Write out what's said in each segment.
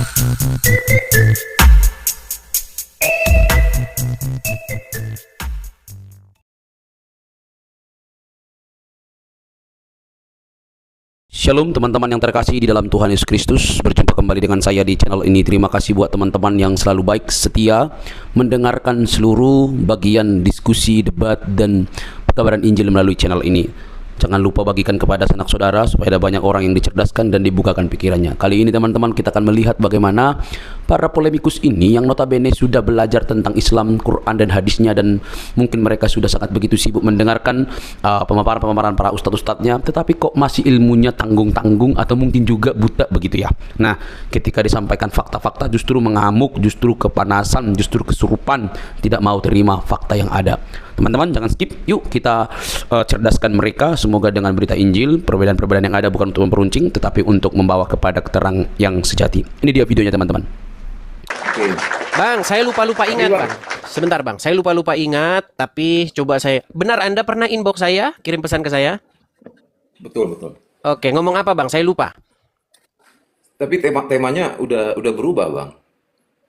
Shalom teman-teman yang terkasih di dalam Tuhan Yesus Kristus. Berjumpa kembali dengan saya di channel ini. Terima kasih buat teman-teman yang selalu baik setia mendengarkan seluruh bagian diskusi, debat, dan pekabaran Injil melalui channel ini. Jangan lupa bagikan kepada sanak saudara supaya ada banyak orang yang dicerdaskan dan dibukakan pikirannya. Kali ini teman-teman kita akan melihat bagaimana para polemikus ini yang notabene sudah belajar tentang Islam, Quran dan hadisnya, dan mungkin mereka sudah sangat begitu sibuk mendengarkan pemaparan-pemaparan para ustadz-ustadznya, tetapi kok masih ilmunya tanggung-tanggung atau mungkin juga buta begitu ya. Nah, ketika disampaikan fakta-fakta justru mengamuk, justru kepanasan, justru kesurupan, tidak mau terima fakta yang ada. Teman-teman jangan skip, yuk kita cerdaskan mereka. Semoga dengan berita Injil, perbedaan-perbedaan yang ada bukan untuk memperuncing, tetapi untuk membawa kepada keterang yang sejati. Ini dia videonya teman-teman. Oke. Bang, saya lupa ingat, Bang. Sebentar, Bang. Saya lupa ingat, tapi coba saya... Benar Anda pernah inbox saya, kirim pesan ke saya? Betul. Oke, ngomong apa, Bang? Saya lupa. Tapi temanya udah berubah, Bang.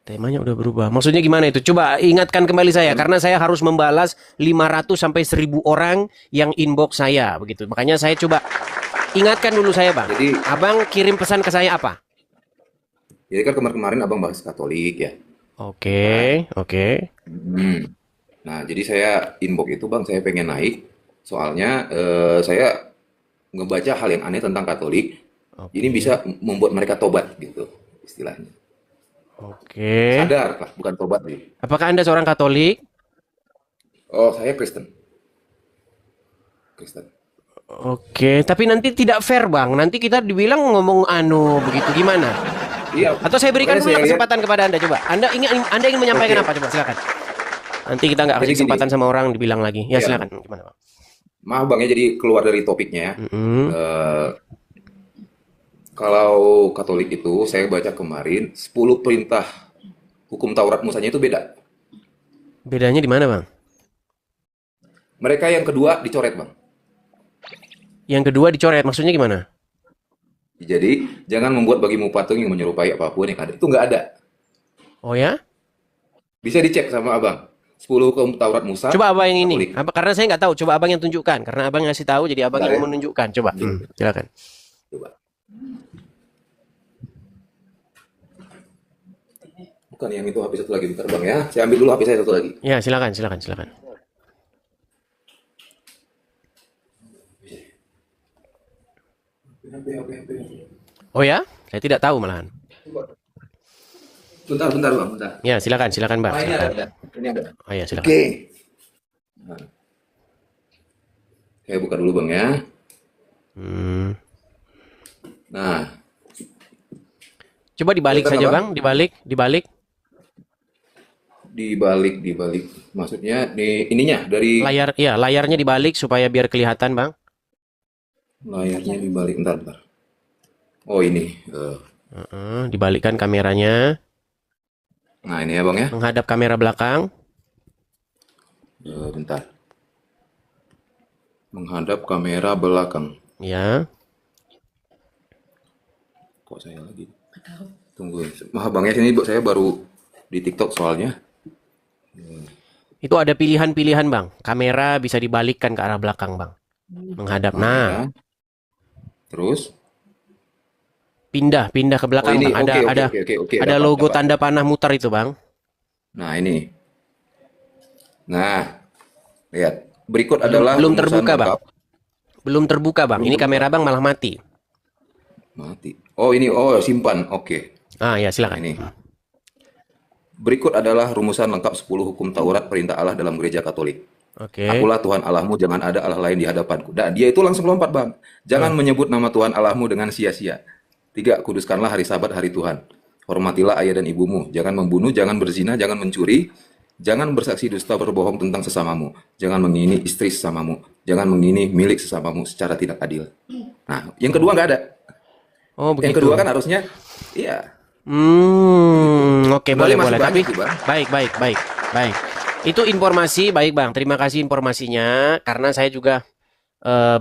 Temanya udah berubah. Maksudnya gimana itu? Coba ingatkan kembali saya, karena saya harus membalas 500 sampai 1000 orang yang inbox saya, begitu. Makanya saya coba ingatkan dulu saya, Bang. Jadi, Abang kirim pesan ke saya apa? Jadi kan kemarin Abang bahas Katolik ya. Oke. Nah, jadi saya inbox itu, Bang, saya pengen naik. Soalnya saya ngebaca hal yang aneh tentang Katolik. Ini bisa membuat mereka tobat gitu istilahnya. Oke. Sadar lah, bukan tobat nih. Apakah Anda seorang Katolik? Oh, saya Kristen. Oke, tapi nanti tidak fair, Bang. Nanti kita dibilang ngomong begitu gimana? Iya. Atau saya berikan Boleh dulu saya kesempatan kepada Anda, coba. Anda ingin menyampaikan Oke. apa? Coba silakan. Nanti kita nggak kasih Jadi gini. kesempatan sama orang dibilang lagi. Ya, Iya. silakan. Gimana, Bang? Maaf, Bang, ya, jadi keluar dari topiknya ya. Mm-mm. Kalau Katolik itu saya baca kemarin 10 perintah hukum Taurat Musanya itu beda. Bedanya di mana, Bang? Mereka yang kedua dicoret, Bang. Yang kedua dicoret, maksudnya gimana? Jadi jangan membuat bagimu patung yang menyerupai apapun yang ada. Itu nggak ada. Oh ya? Bisa dicek sama Abang. 10 hukum Taurat Musa. Coba abang yang Katolik. ini. Karena saya nggak tahu. Coba abang yang tunjukkan. Karena abang ngasih tahu, jadi abang Bentar yang ya. menunjukkan. Coba. Silakan. Coba. Bukan yang itu, HP satu lagi, bentar Bang ya. Saya ambil dulu HP saya satu lagi. Ya, silakan. HP. Oh ya? Saya tidak tahu malahan. Bentar Bang, bentar. Ya, silakan, Bang. Ah, ini Silakan. ada. Ini ada. Oh ya, silakan. Oke. Nah. Saya buka dulu Bang ya. Hmm. Nah, Coba dibalik Silakan, saja, Abang. Bang. Dibalik. dibalik. Maksudnya di ininya dari Layarnya dibalik supaya biar kelihatan, Bang. layarnya dibalik. Bentar. Oh ini. Dibalikkan kameranya Nah ini ya Bang ya. menghadap kamera belakang. Bentar. Menghadap kamera belakang. Ya. Kok saya lagi? Tunggu. Maaf Bang ya, sini saya baru di TikTok soalnya. Itu ada pilihan-pilihan, Bang. Kamera bisa dibalikkan ke arah belakang, Bang. Menghadap. Nah, Ya. Terus? pindah ke belakang, Oh, ini. Bang. Oke. Ada Dapat, logo dapat. tanda panah muter itu, Bang. Nah ini. Nah, lihat. Berikut adalah Belum rumusan terbuka, Bang. lengkap. Belum terbuka, Bang. Ini kamera Bang malah mati. Mati. Oh ini. Oh simpan. Oke. Ah, ya, Nah, silakan. ini. Berikut adalah rumusan lengkap 10 hukum Taurat perintah Allah dalam gereja Katolik. Oke. Akulah Tuhan Allahmu, jangan ada Allah lain di hadapanku. Dan dia itu langsung lompat, Bang. Jangan menyebut nama Tuhan Allahmu dengan sia-sia. 3. Kuduskanlah hari Sabat, hari Tuhan. Hormatilah ayah dan ibumu. Jangan membunuh, jangan berzina, jangan mencuri. Jangan bersaksi dusta berbohong tentang sesamamu. Jangan mengingini istri sesamamu. Jangan mengingini milik sesamamu secara tidak adil. Nah, yang kedua nggak ada. Oh, Yang begitu. kedua kan harusnya, iya. Oke, Sebenarnya masih boleh. Tapi banyak sih, Bang. baik. Itu informasi, baik, Bang. Terima kasih informasinya, karena saya juga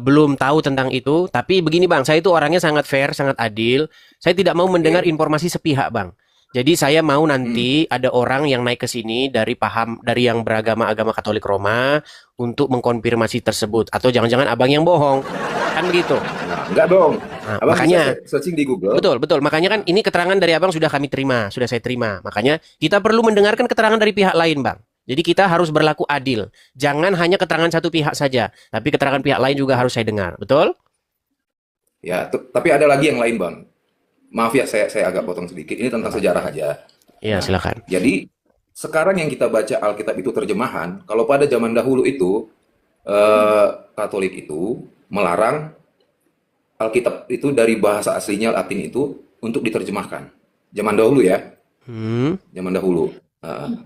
belum tahu tentang itu. Tapi begini, Bang, saya itu orangnya sangat fair, sangat adil. Saya tidak mau mendengar informasi sepihak, Bang. Jadi saya mau nanti ada orang yang naik ke sini dari yang beragama agama Katolik Roma untuk mengkonfirmasi tersebut, atau jangan-jangan abang yang bohong, kan begitu? Nah, enggak dong. Nah, Abang makanya bisa searching di Google. betul, makanya kan ini keterangan dari abang sudah saya terima. Makanya kita perlu mendengarkan keterangan dari pihak lain, bang. Jadi kita harus berlaku adil. Jangan hanya keterangan satu pihak saja, tapi keterangan pihak lain juga harus saya dengar. Betul? Ya, tapi ada lagi yang lain, Bang. Maaf ya, saya agak potong sedikit. Ini tentang sejarah aja. Iya, Nah, silakan. jadi sekarang yang kita baca Alkitab itu terjemahan. Kalau pada zaman dahulu itu Katolik itu melarang Alkitab itu dari bahasa aslinya Latin itu untuk diterjemahkan. Zaman dahulu ya, zaman dahulu.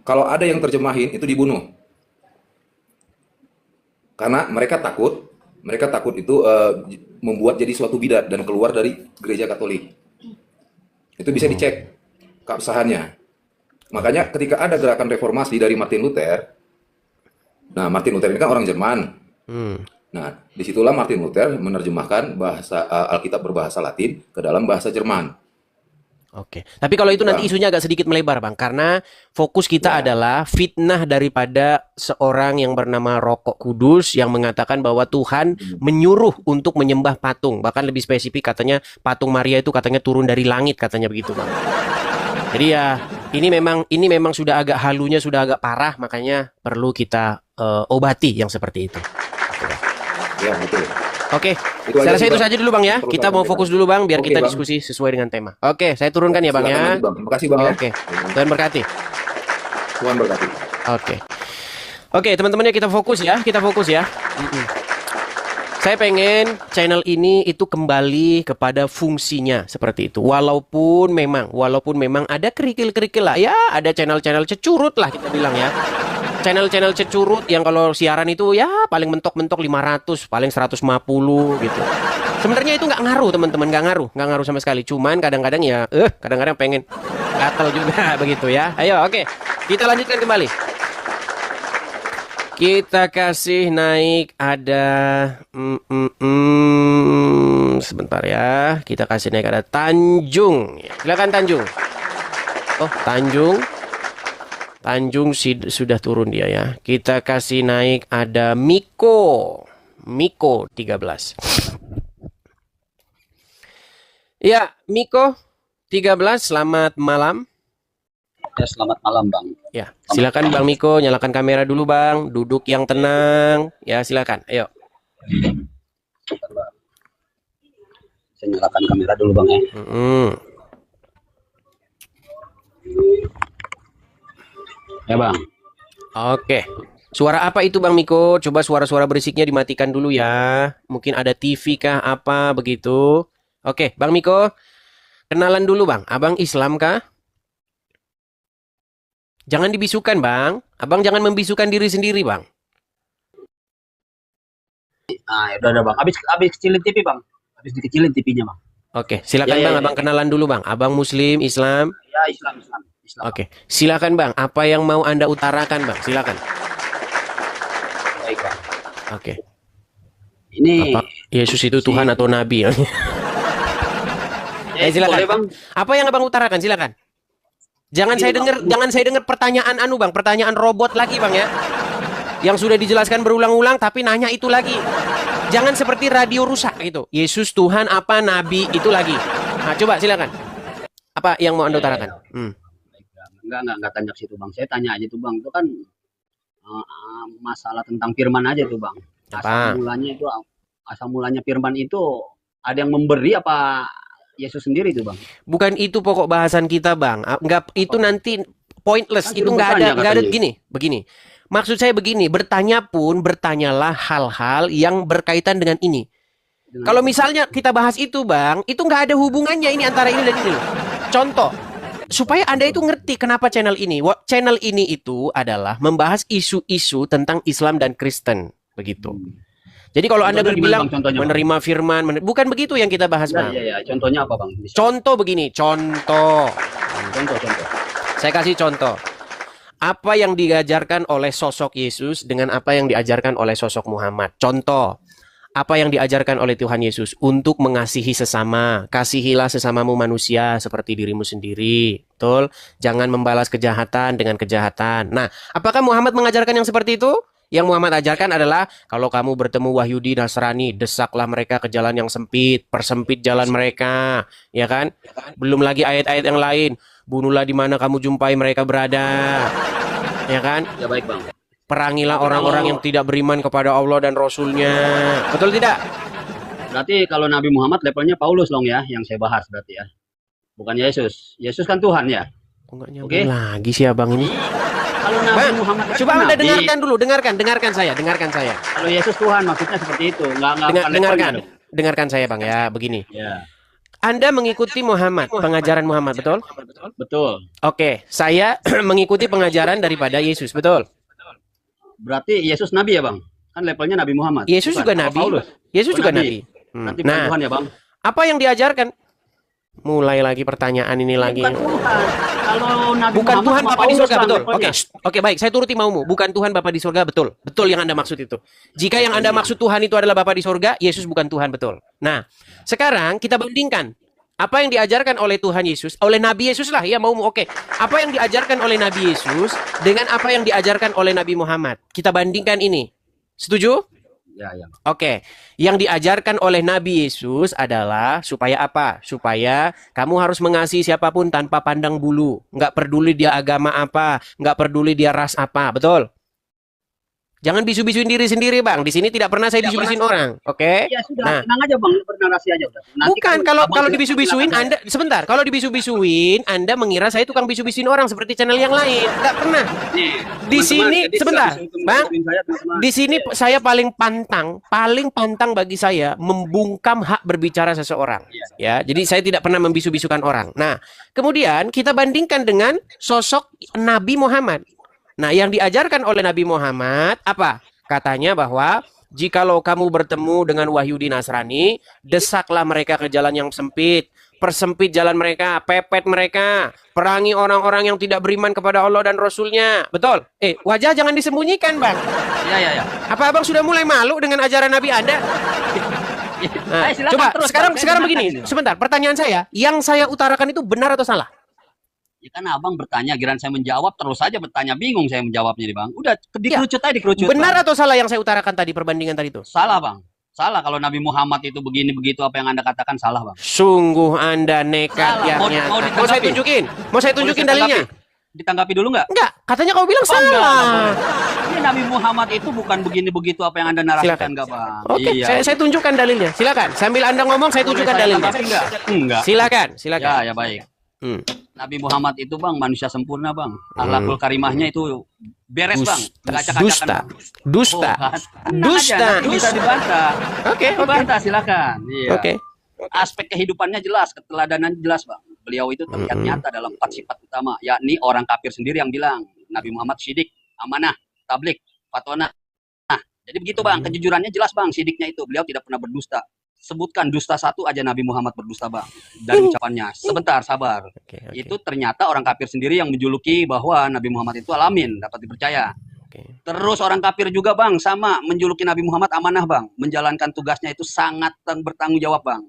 Kalau ada yang terjemahin itu dibunuh. Karena mereka takut itu membuat jadi suatu bidat dan keluar dari gereja Katolik. Itu bisa dicek keabsahannya. Makanya ketika ada gerakan reformasi dari Martin Luther, nah Martin Luther ini kan orang Jerman. Nah, disitulah Martin Luther menerjemahkan bahasa Alkitab berbahasa Latin ke dalam bahasa Jerman. Oke. Tapi kalau itu nanti isunya agak sedikit melebar, bang, karena fokus kita adalah fitnah daripada seorang yang bernama Rokok Kudus yang mengatakan bahwa Tuhan menyuruh untuk menyembah patung. Bahkan lebih spesifik katanya patung Maria itu katanya turun dari langit, katanya begitu, bang. Jadi ya ini memang sudah agak halunya sudah agak parah, makanya perlu kita obati yang seperti itu. Ya, betul. Oke, Itu aja saya rasa sih, itu Bang. saja dulu, bang, ya. Perlu Kita saya mau sampaikan. fokus dulu, bang, biar Oke, kita Bang. diskusi sesuai dengan tema. Oke, saya turunkan ya, bang, Silakan ya. lanjut, Bang. Terima kasih, Bang, ya. Oke, Tuhan berkati. Tuhan berkati. Oke, teman-temannya kita fokus ya. Saya pengen channel ini itu kembali kepada fungsinya seperti itu. Walaupun memang ada kerikil-kerikil lah ya, ada channel-channel cecurut lah kita bilang ya. Channel-channel cecurut yang kalau siaran itu ya paling mentok-mentok 500, paling 150 gitu. Sebenarnya itu nggak ngaruh, teman-teman, nggak ngaruh sama sekali. Cuman kadang-kadang ya, kadang-kadang pengen gatel juga begitu ya. Ayo, oke, kita lanjutkan kembali. Kita kasih naik ada sebentar ya. Kita kasih naik ada Tanjung. Silakan Tanjung. Oh, Tanjung sudah turun dia ya. Kita kasih naik ada Miko 13. Ya, Miko 13, selamat malam. Ya, selamat malam, Bang. Ya, silakan Bang Miko, nyalakan kamera dulu, Bang. Duduk yang tenang. Ya, silakan. Ayo. Saya nyalakan kamera dulu, Bang, ya. Ya, Bang. Oke. Suara apa itu, Bang Miko? Coba suara-suara berisiknya dimatikan dulu ya. Mungkin ada TV kah apa begitu. Oke, Bang Miko. Kenalan dulu, Bang. Abang Islam kah? Jangan dibisukan, Bang. Abang jangan membisukan diri sendiri, Bang. Nah, ya udah, Bang. Habis kecilin TV, Bang. Habis dikecilin TV-nya, Bang. Oke, silakan Ya, Bang. ya, Abang kenalan dulu, Bang. Abang Muslim, Islam. Ya, Islam. Oke, silakan Bang. Apa yang mau Anda utarakan, Bang? Silakan. Baik, Bang. Oke. Ini Apa Yesus itu Tuhan atau Nabi? Silakan. boleh, Bang. Apa yang Abang utarakan? Silakan. Jangan saya dengar pertanyaan Bang, pertanyaan robot lagi, Bang, ya. Yang sudah dijelaskan berulang-ulang tapi nanya itu lagi. Jangan seperti radio rusak gitu. Yesus Tuhan apa Nabi itu lagi. Nah, coba silakan. Apa yang mau Anda utarakan? Enggak tanya ke situ, Bang. Saya tanya aja tuh, Bang. Itu kan masalah tentang firman aja tuh, Bang. Apa? Asal mulanya firman itu ada yang memberi apa Yesus sendiri tuh, Bang? Bukan itu pokok bahasan kita, Bang. Enggak, itu nanti pointless. Kan Itu suruh enggak bertanya ada katanya. begini. Maksud saya begini, bertanyalah hal-hal yang berkaitan dengan ini. Kalau misalnya kita bahas itu, Bang, itu nggak ada hubungannya ini antara ini dan ini. Contoh, supaya Anda itu ngerti kenapa channel ini. Channel ini itu adalah membahas isu-isu tentang Islam dan Kristen, begitu. Jadi kalau Anda Contohnya berbilang gimana, Bang, contohnya, Bang? menerima firman, bukan begitu yang kita bahas, Bang. Ya. Contohnya apa, Bang? Contoh begini, contoh. Contoh. Saya kasih contoh. Apa yang diajarkan oleh sosok Yesus dengan apa yang diajarkan oleh sosok Muhammad. Contoh, Apa yang diajarkan oleh Tuhan Yesus? Untuk mengasihi sesama. Kasihilah sesamamu manusia seperti dirimu sendiri. Betul? Jangan membalas kejahatan dengan kejahatan. Nah, apakah Muhammad mengajarkan yang seperti itu? Yang Muhammad ajarkan adalah, kalau kamu bertemu Wahyudi Nasrani, desaklah mereka ke jalan yang sempit, persempit jalan mereka, ya kan? Belum lagi ayat-ayat yang lain, bunuhlah di mana kamu jumpai mereka berada, ya kan? Ya baik bang. Perangilah orang-orang yang tidak beriman kepada Allah dan Rasul-Nya. Betul tidak? Berarti kalau Nabi Muhammad levelnya Paulus dong ya, yang saya bahas berarti ya. Bukan Yesus. Yesus kan Tuhan ya. Kok nggak nyambung Oke. lagi sih abang ini? Kalau Nabi Bang, Muhammad itu coba Anda Nabi. dengarkan dulu, dengarkan saya. Kalau Yesus Tuhan maksudnya seperti itu. Nggak bukan levelnya Dengarkan, dong. dengarkan saya bang ya, begini. Ya, Anda mengikuti Muhammad, pengajaran Muhammad, betul? betul. Oke, saya mengikuti pengajaran daripada Yesus, betul? Berarti Yesus Nabi ya bang? Kan levelnya Nabi Muhammad. Yesus Bukan? juga Apa Nabi. Paulus? Yesus Oh, juga Nabi. Nabi. Hmm. Nanti bukan Nah, Tuhan ya bang? apa yang diajarkan? Mulai lagi pertanyaan ini lagi. Bukan Tuhan. Kalau Nabi Bukan Muhammad Tuhan sama Bapa di Paulus surga, kan betul. levelnya. Oke, baik. Saya turuti maumu. Bukan Tuhan Bapa di surga, betul. Betul yang Anda maksud itu. Jika yang Anda maksud Tuhan itu adalah Bapa di surga, Yesus bukan Tuhan, betul. Nah, sekarang kita bandingkan. Apa yang diajarkan oleh Tuhan Yesus, oleh Nabi Yesus lah, ya maumu. Oke. Apa yang diajarkan oleh Nabi Yesus dengan apa yang diajarkan oleh Nabi Muhammad. Kita bandingkan ini. Setuju? Ya, ya. Oke, yang diajarkan oleh Nabi Yesus adalah supaya apa? Supaya kamu harus mengasihi siapapun tanpa pandang bulu. Nggak peduli dia agama apa, nggak peduli dia ras apa, betul? Jangan bisu-bisuin diri sendiri, Bang. Di sini tidak pernah saya bisu-bisuin orang, oke? Ya sudah, Nah, tenang aja bang, bernarasi aja udah. Nanti bukan kan kalau abang dibisu-bisuin silakan. Anda sebentar, kalau dibisu-bisuin Anda mengira saya tukang bisu-bisuin orang seperti channel yang lain. Nggak pernah. Nih, Di sini teman-teman, jadi sebentar, silakan Bang. bisu-bisuin saya, teman-teman. Di sini saya paling pantang bagi saya membungkam hak berbicara seseorang. Ya, jadi saya tidak pernah membisu-bisukan orang. Nah, kemudian kita bandingkan dengan sosok Nabi Muhammad. Nah, yang diajarkan oleh Nabi Muhammad apa? Katanya bahwa jikalau kamu bertemu dengan Wahyudi Nasrani, desaklah mereka ke jalan yang sempit, persempit jalan mereka, pepet mereka, perangi orang-orang yang tidak beriman kepada Allah dan Rasul-Nya. Betul? Wajah jangan disembunyikan, Bang. Ya. Apa abang sudah mulai malu dengan ajaran Nabi Anda? Nah, Silakan coba terus, sekarang Bang. Saya begini, dengarkan ini. sebentar. Pertanyaan saya, yang saya utarakan itu benar atau salah? Ya kan abang bertanya, giran saya menjawab terus saja bertanya, bingung saya menjawabnya nih bang. Udah dikerucut aja dikerucut. Benar Bang. atau salah yang saya utarakan tadi, perbandingan tadi itu? Salah bang. Salah kalau Nabi Muhammad itu begini begitu apa yang anda katakan salah bang. Sungguh Anda nekat Salah. yang Mau nyata. ditanggapi? Mau saya tunjukin? Mau saya tunjukin dalilnya? Ditanggapi dulu nggak? Enggak, katanya kau bilang Oh, enggak, salah. enggak boleh. Ini Nabi Muhammad itu bukan begini begitu apa yang anda narasikan Silakan. enggak bang? Oke, Iya. saya tunjukkan dalilnya. Silakan. Sambil Anda ngomong, saya Boleh tunjukkan saya dalilnya. tanggapi nggak? Enggak. Silakan. Ya baik. Hmm. Nabi Muhammad itu bang manusia sempurna bang. Akhlakul karimahnya itu beres bang. Nggak acak-acakan, Dusta. Bang. Dusta. Oh, kan. Tenang Dusta. aja, nanti bisa dibantah. Oke, oke. Dibantah silakan. Iya. Oke. Aspek kehidupannya jelas, keteladanan jelas bang. Beliau itu terlihat nyata dalam 4 sifat utama, yakni orang kafir sendiri yang bilang Nabi Muhammad syidik, amanah, tablik, fatwana. Nah, jadi begitu bang, kejujurannya jelas bang, sidiknya itu beliau tidak pernah berdusta. Sebutkan dusta satu aja Nabi Muhammad berdusta bang dari ucapannya. Sebentar, sabar. Oke. Itu ternyata orang kafir sendiri yang menjuluki bahwa Nabi Muhammad itu alamin, dapat dipercaya. Oke. Terus orang kafir juga bang, sama menjuluki Nabi Muhammad amanah bang, menjalankan tugasnya itu sangat bertanggung jawab bang.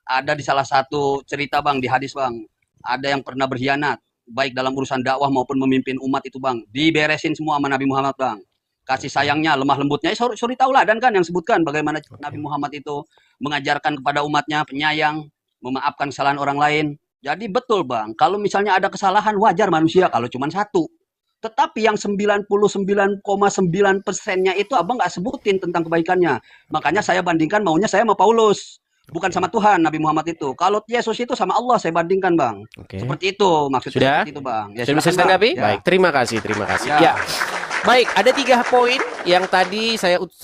Ada di salah satu cerita bang di hadis bang, ada yang pernah berkhianat, baik dalam urusan dakwah maupun memimpin umat itu bang, diberesin semua sama Nabi Muhammad bang. Kasih sayangnya, lemah lembutnya, suri tauladan kan yang sebutkan bagaimana Nabi Muhammad itu mengajarkan kepada umatnya penyayang, memaafkan kesalahan orang lain. Jadi betul bang, kalau misalnya ada kesalahan wajar manusia kalau cuma satu. Tetapi yang 99,9%-nya itu abang nggak sebutin tentang kebaikannya. Makanya saya bandingkan maunya saya sama Paulus. Bukan sama Tuhan Nabi Muhammad itu. Kalau Yesus itu sama Allah saya bandingkan bang. Oke. Seperti itu maksudnya. Sudah? Seperti itu bang. Ya, Sudah bisa silakan, Bang. ditanggapi? Ya. Baik, terima kasih. Ya. Ya. Baik, ada 3 poin yang tadi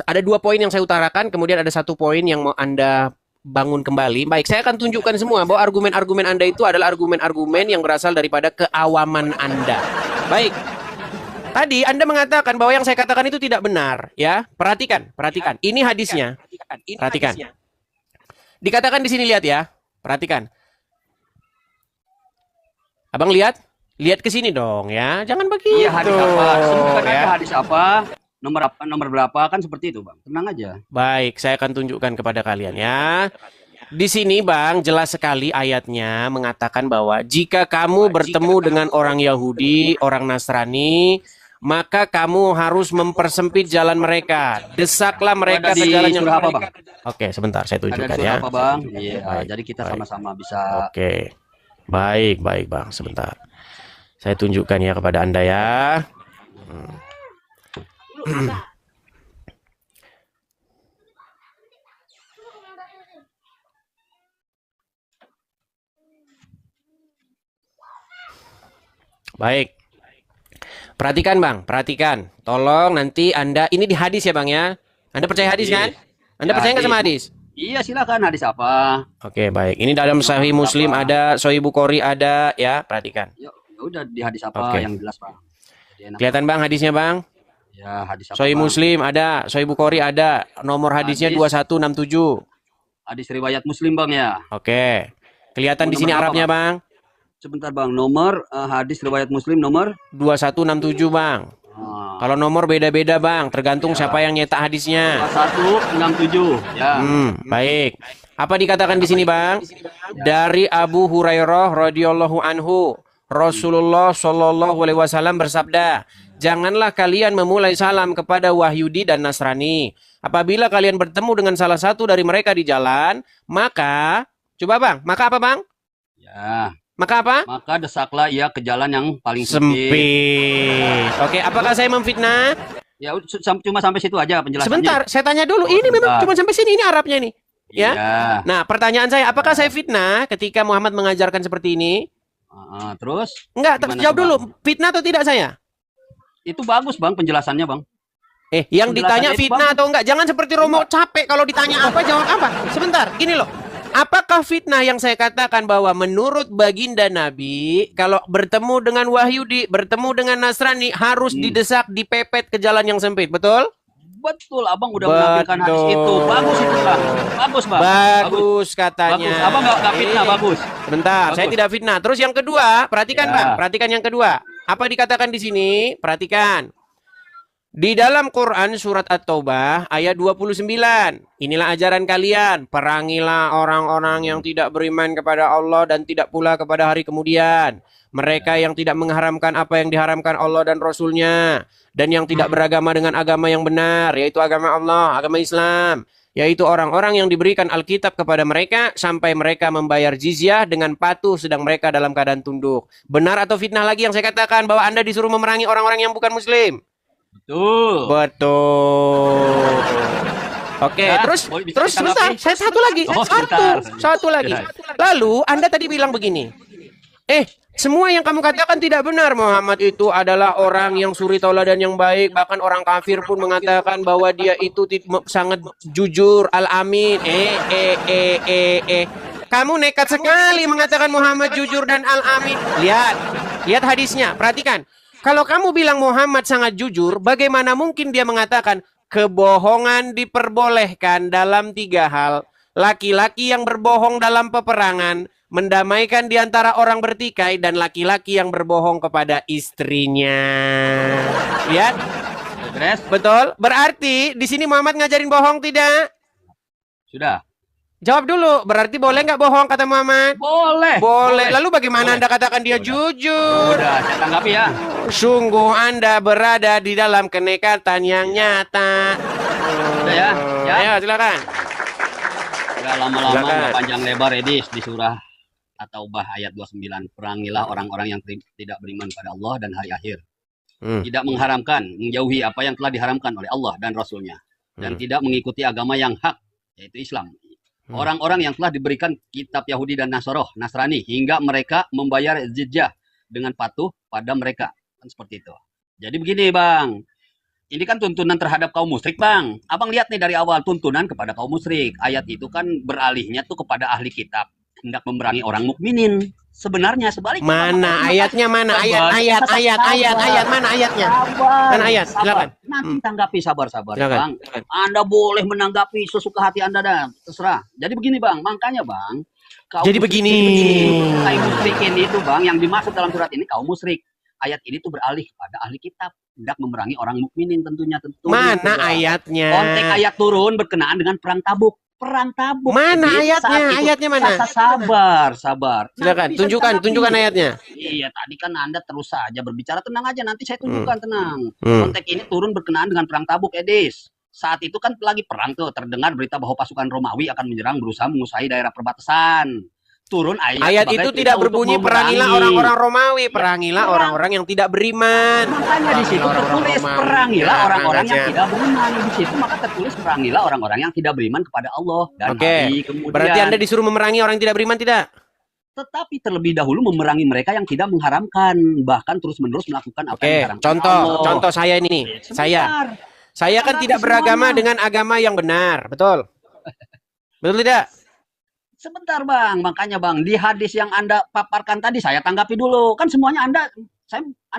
ada 2 poin yang saya utarakan, kemudian ada 1 poin yang mau Anda bangun kembali. Baik, saya akan tunjukkan semua bahwa argumen-argumen Anda itu adalah argumen-argumen yang berasal daripada keawaman Anda. Baik. Tadi Anda mengatakan bahwa yang saya katakan itu tidak benar, ya. Perhatikan. Ini hadisnya. Perhatikan. Dikatakan di sini, lihat ya. Perhatikan. Abang lihat? Lihat ke sini dong ya. Jangan begitu. Iya hadis apa? Sebutkan ya. aja hadis apa? nomor berapa kan seperti itu, Bang. Tenang aja. Baik, saya akan tunjukkan kepada kalian ya. Di sini Bang, jelas sekali ayatnya mengatakan bahwa jika kamu bertemu dengan orang Yahudi, orang Nasrani, maka kamu harus mempersempit jalan mereka. Desaklah mereka Ada ke di jalan yang surah apa, Bang? Oke, sebentar saya Ada di tunjukkan surah ya. apa, Bang? Iya, Baik, jadi kita baik. sama-sama bisa. Oke. Baik, baik Bang, sebentar. Saya tunjukkan ya kepada Anda ya. Baik. Perhatikan Bang, perhatikan. Tolong nanti Anda, ini di hadis ya Bang ya. Anda percaya hadis kan? Anda Ya, percaya nggak sama hadis? Iya, silakan hadis apa? Oke, baik. Ini dalam Sahih Muslim ada, Sahih Bukhari ada, ya. Perhatikan. Ya udah di hadis apa Oke. yang jelas, Bang. Jadi enak. Kelihatan Bang hadisnya Bang? Ya, hadis apa, Sahih Bang? Muslim ada, Sahih Bukhari ada. Nomor hadisnya Hadis. 2167. Hadis riwayat Muslim, Bang ya. Oke. Kelihatan di sini Nomor berapa, Arabnya Bang? Sebentar, Bang. Nomor hadis riwayat Muslim nomor 2167 Bang. Kalau nomor beda-beda Bang, tergantung siapa yang nyetak hadisnya. 167. Ya. Baik. Apa dikatakan di sini Bang? Dari Abu Hurairah radhiyallahu anhu, Rasulullah shallallahu alaihi wasallam bersabda, janganlah kalian memulai salam kepada Wahyudi dan Nasrani. Apabila kalian bertemu dengan salah satu dari mereka di jalan, maka coba Bang, maka apa Bang? Ya. Maka apa? Maka desaklah ia ke jalan yang paling sempit. Sempit. Oke, apakah saya memfitnah? Ya cuma sampai situ aja penjelasannya. Sebentar, saya tanya dulu. Ini memang cuma sampai sini, ini Arabnya nih. Ya. Iya. Nah, pertanyaan saya, apakah saya fitnah ketika Muhammad mengajarkan seperti ini? Terus? Enggak, Gimana terjawab tuh, dulu. Bang? Fitnah atau tidak saya? Itu bagus, Bang, penjelasannya, Bang. Yang ditanya Penjelasannya itu fitnah bagus. atau enggak? Jangan seperti Romo capek kalau ditanya apa jawab apa. Sebentar, gini loh. Apakah fitnah yang saya katakan bahwa menurut baginda Nabi, kalau bertemu dengan Wahyudi, bertemu dengan Nasrani, harus didesak, dipepet ke jalan yang sempit, betul? Betul, Abang udah menampilkan hadis itu. Bagus itu, Bang. Bagus, Bang. Bagus katanya. Bagus. Abang nggak fitnah, bagus. Sebentar, saya Bagus. tidak fitnah. Terus yang kedua, perhatikan Ya. Bang, perhatikan yang kedua. Apa dikatakan di sini? Perhatikan. Di dalam Quran surat At-Taubah ayat 29. Inilah ajaran kalian, perangilah orang-orang yang tidak beriman kepada Allah dan tidak pula kepada hari kemudian. Mereka yang tidak mengharamkan apa yang diharamkan Allah dan Rasulnya, dan yang tidak beragama dengan agama yang benar, yaitu agama Allah, agama Islam, yaitu orang-orang yang diberikan Alkitab kepada mereka sampai mereka membayar jizyah dengan patuh sedang mereka dalam keadaan tunduk. Benar atau fitnah lagi yang saya katakan bahwa Anda disuruh memerangi orang-orang yang bukan Muslim? Betul. Betul. Oke, Ya, terus boleh bisa terus sebentar, ditanggapi? saya satu lagi. Oh, sebentar. Satu lagi. Ya. Lalu Anda tadi bilang begini. Semua yang kamu katakan tidak benar. Muhammad itu adalah orang yang suri tauladan yang baik. Bahkan orang kafir pun mengatakan bahwa dia itu sangat jujur, al-amin. Kamu nekat sekali mengatakan Muhammad jujur dan al-amin. Lihat hadisnya. Perhatikan. Kalau kamu bilang Muhammad sangat jujur, bagaimana mungkin dia mengatakan kebohongan diperbolehkan dalam 3 hal. Laki-laki yang berbohong dalam peperangan, mendamaikan di antara orang bertikai, dan laki-laki yang berbohong kepada istrinya. Lihat? Beres? Betul? Berarti di sini Muhammad ngajarin bohong tidak? Sudah. Jawab dulu. Berarti boleh nggak bohong kata Muhammad? Boleh. Boleh. Lalu bagaimana Boleh. Anda katakan dia jujur? Udah, saya tanggapi ya. Sungguh Anda berada di dalam kenekatan yang nyata. Udah ya. Ya. Ayo silakan. Udah lama-lama Silakan. nggak panjang lebar Edis di surah At-Taubah ayat 29. Perangilah orang-orang yang tidak beriman pada Allah dan hari akhir. Tidak mengharamkan, menjauhi apa yang telah diharamkan oleh Allah dan Rasulnya. Dan tidak mengikuti agama yang hak, yaitu Islam. Orang-orang yang telah diberikan kitab Yahudi dan Nasrani hingga mereka membayar jizyah dengan patuh pada mereka. Kan seperti itu. Jadi begini, Bang. Ini kan tuntunan terhadap kaum musyrik, Bang. Abang lihat nih dari awal tuntunan kepada kaum musyrik. Ayat itu kan beralihnya tuh kepada ahli kitab, hendak memerangi orang mukminin. Sebenarnya sebaliknya. Mana ayatnya? Mana ayat mana ayatnya? Mana ayat? Silakan. Nanti tanggapi sabar-sabar, Silakan. Bang. Anda boleh menanggapi sesuka hati Anda dah, terserah. Jadi begini, Bang. Makanya, Bang. Jadi begini. Kaum musyrikin itu, Bang, yang dimaksud dalam surat ini kaum musyrik. ayat ini tuh beralih kepada ahli kitab, hendak memerangi orang mukminin tentunya. Mana ayatnya? Konteks ayat turun berkenaan dengan perang Tabuk. Perang Tabuk. Mana Jadi, ayatnya? saat itu- Ayatnya mana? Sabar. Silakan, Nanti bisa tunjukkan ditanggapi. ayatnya. Iya, tadi kan Anda terus saja berbicara, tenang aja, nanti saya tunjukkan, tenang. Hmm. Konteks ini turun berkenaan dengan perang Tabuk, Edis. Saat itu kan lagi perang tuh, terdengar berita bahwa pasukan Romawi akan menyerang, berusaha menguasai daerah perbatasan. Turun Ayat sebagai itu perintah tidak untuk berbunyi perangilah memerangi. orang-orang Romawi, perangilah perang. orang-orang yang tidak beriman. Makanya di situ Orang-orang tertulis Romawi. perangilah Ya, orang-orang yang aja. tidak beriman. Di situ maka tertulis perangilah orang-orang yang tidak beriman kepada Allah. Dan Oke. hari kemudian, Berarti Anda disuruh memerangi orang yang tidak beriman tidak? tetapi terlebih dahulu memerangi mereka yang tidak mengharamkan, bahkan terus-menerus melakukan apa yang Oke, diharamkan contoh Allah. contoh saya ini nih. Sebentar. Saya kan Tanggapi tidak beragama semuanya. dengan agama yang benar, betul? Betul tidak? Sebentar Bang, makanya Bang, di hadis yang Anda paparkan tadi saya tanggapi dulu. Kan semuanya Anda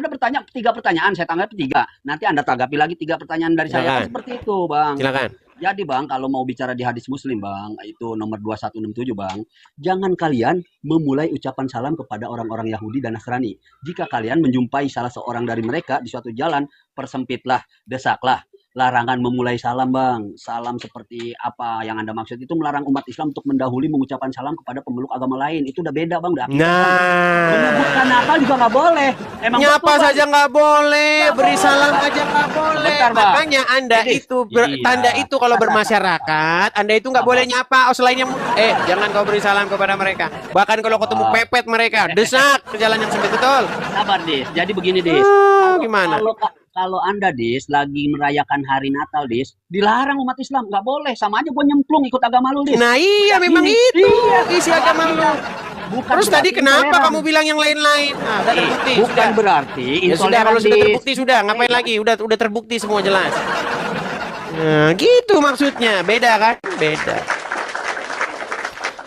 bertanya 3 pertanyaan, saya tanggapi 3. Nanti Anda tanggapi lagi 3 pertanyaan dari saya. Silakan. Kan seperti itu, Bang. Silakan. Jadi Bang, kalau mau bicara di hadis Muslim Bang, itu nomor 2167 Bang, jangan kalian memulai ucapan salam kepada orang-orang Yahudi dan Nasrani. Jika kalian menjumpai salah seorang dari mereka di suatu jalan, persempitlah, desaklah. Larangan memulai salam Bang. Salam seperti apa yang Anda maksud itu melarang umat Islam untuk mendahului mengucapkan salam kepada pemeluk agama lain. Itu udah beda Bang, udah akidah, Bang. Nah, Menyebutkan Natal juga nggak boleh. Emang nyapa betul, Bang. saja nggak boleh, Nggak beri boleh. salam aja nggak boleh. Bentar, Bang. Makanya Anda Ini- itu iya. tanda itu kalau bermasyarakat, Anda itu nggak boleh nyapa. Oh, selain yang jangan kau beri salam kepada mereka. Bahkan kalau ketemu pepet mereka, desak ke jalan yang sempit, betul. Sabar Dis. Jadi begini Dis. Gimana? Kalau Anda Dis lagi merayakan hari Natal Dis, dilarang umat Islam, nggak boleh. Sama aja gue nyemplung ikut agama lu Dis. Nah iya memang Ini, itu iya. isi agama lu. Bukan Terus tadi berarti kenapa intoleran. kamu bilang yang lain-lain? Nah, udah terbukti. Bukan Sudah. berarti Ya sudah, intoleran kalau sudah Dis. terbukti sudah, ngapain lagi? Udah terbukti semua jelas. Nah, gitu maksudnya. Beda kan? Beda.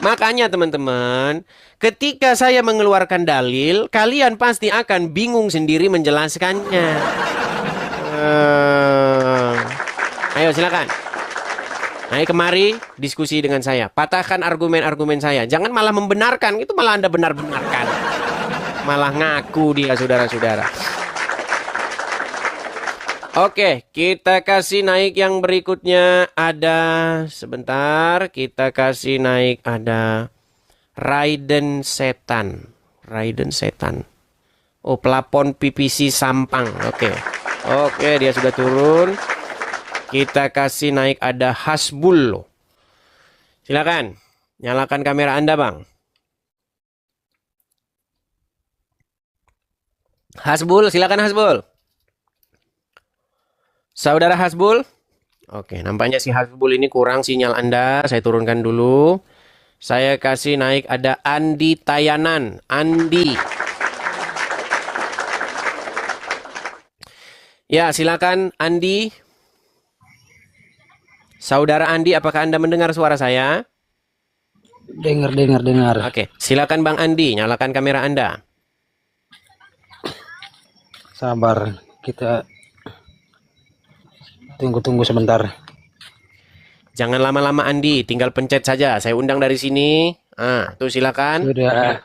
Makanya teman-teman, ketika saya mengeluarkan dalil, kalian pasti akan bingung sendiri menjelaskannya. Ayo silakan. Ayo kemari diskusi dengan saya. Patahkan argumen-argumen saya. Jangan malah membenarkan, itu malah Anda benar-benarkan. Malah ngaku dia, saudara-saudara. Oke, kita kasih naik yang berikutnya. Ada, sebentar, kita kasih naik ada Raiden Setan. Raiden Setan. Oh, pelapon PVC Sampang. Oke, dia sudah turun. Kita kasih naik ada Hasbul. Silakan, nyalakan kamera Anda, Bang. Hasbul, silakan Hasbul. Saudara Hasbul. Oke, nampaknya si Hasbul ini kurang sinyal Anda. Saya turunkan dulu. Saya kasih naik ada Andi Tayanan. Andi. Ya, silakan Andi. Saudara Andi, apakah Anda mendengar suara saya? Dengar. Oke, silakan Bang Andi, nyalakan kamera Anda. Sabar, kita tunggu sebentar. Jangan lama-lama Andi, tinggal pencet saja. Saya undang dari sini. Tuh silakan. Sudah.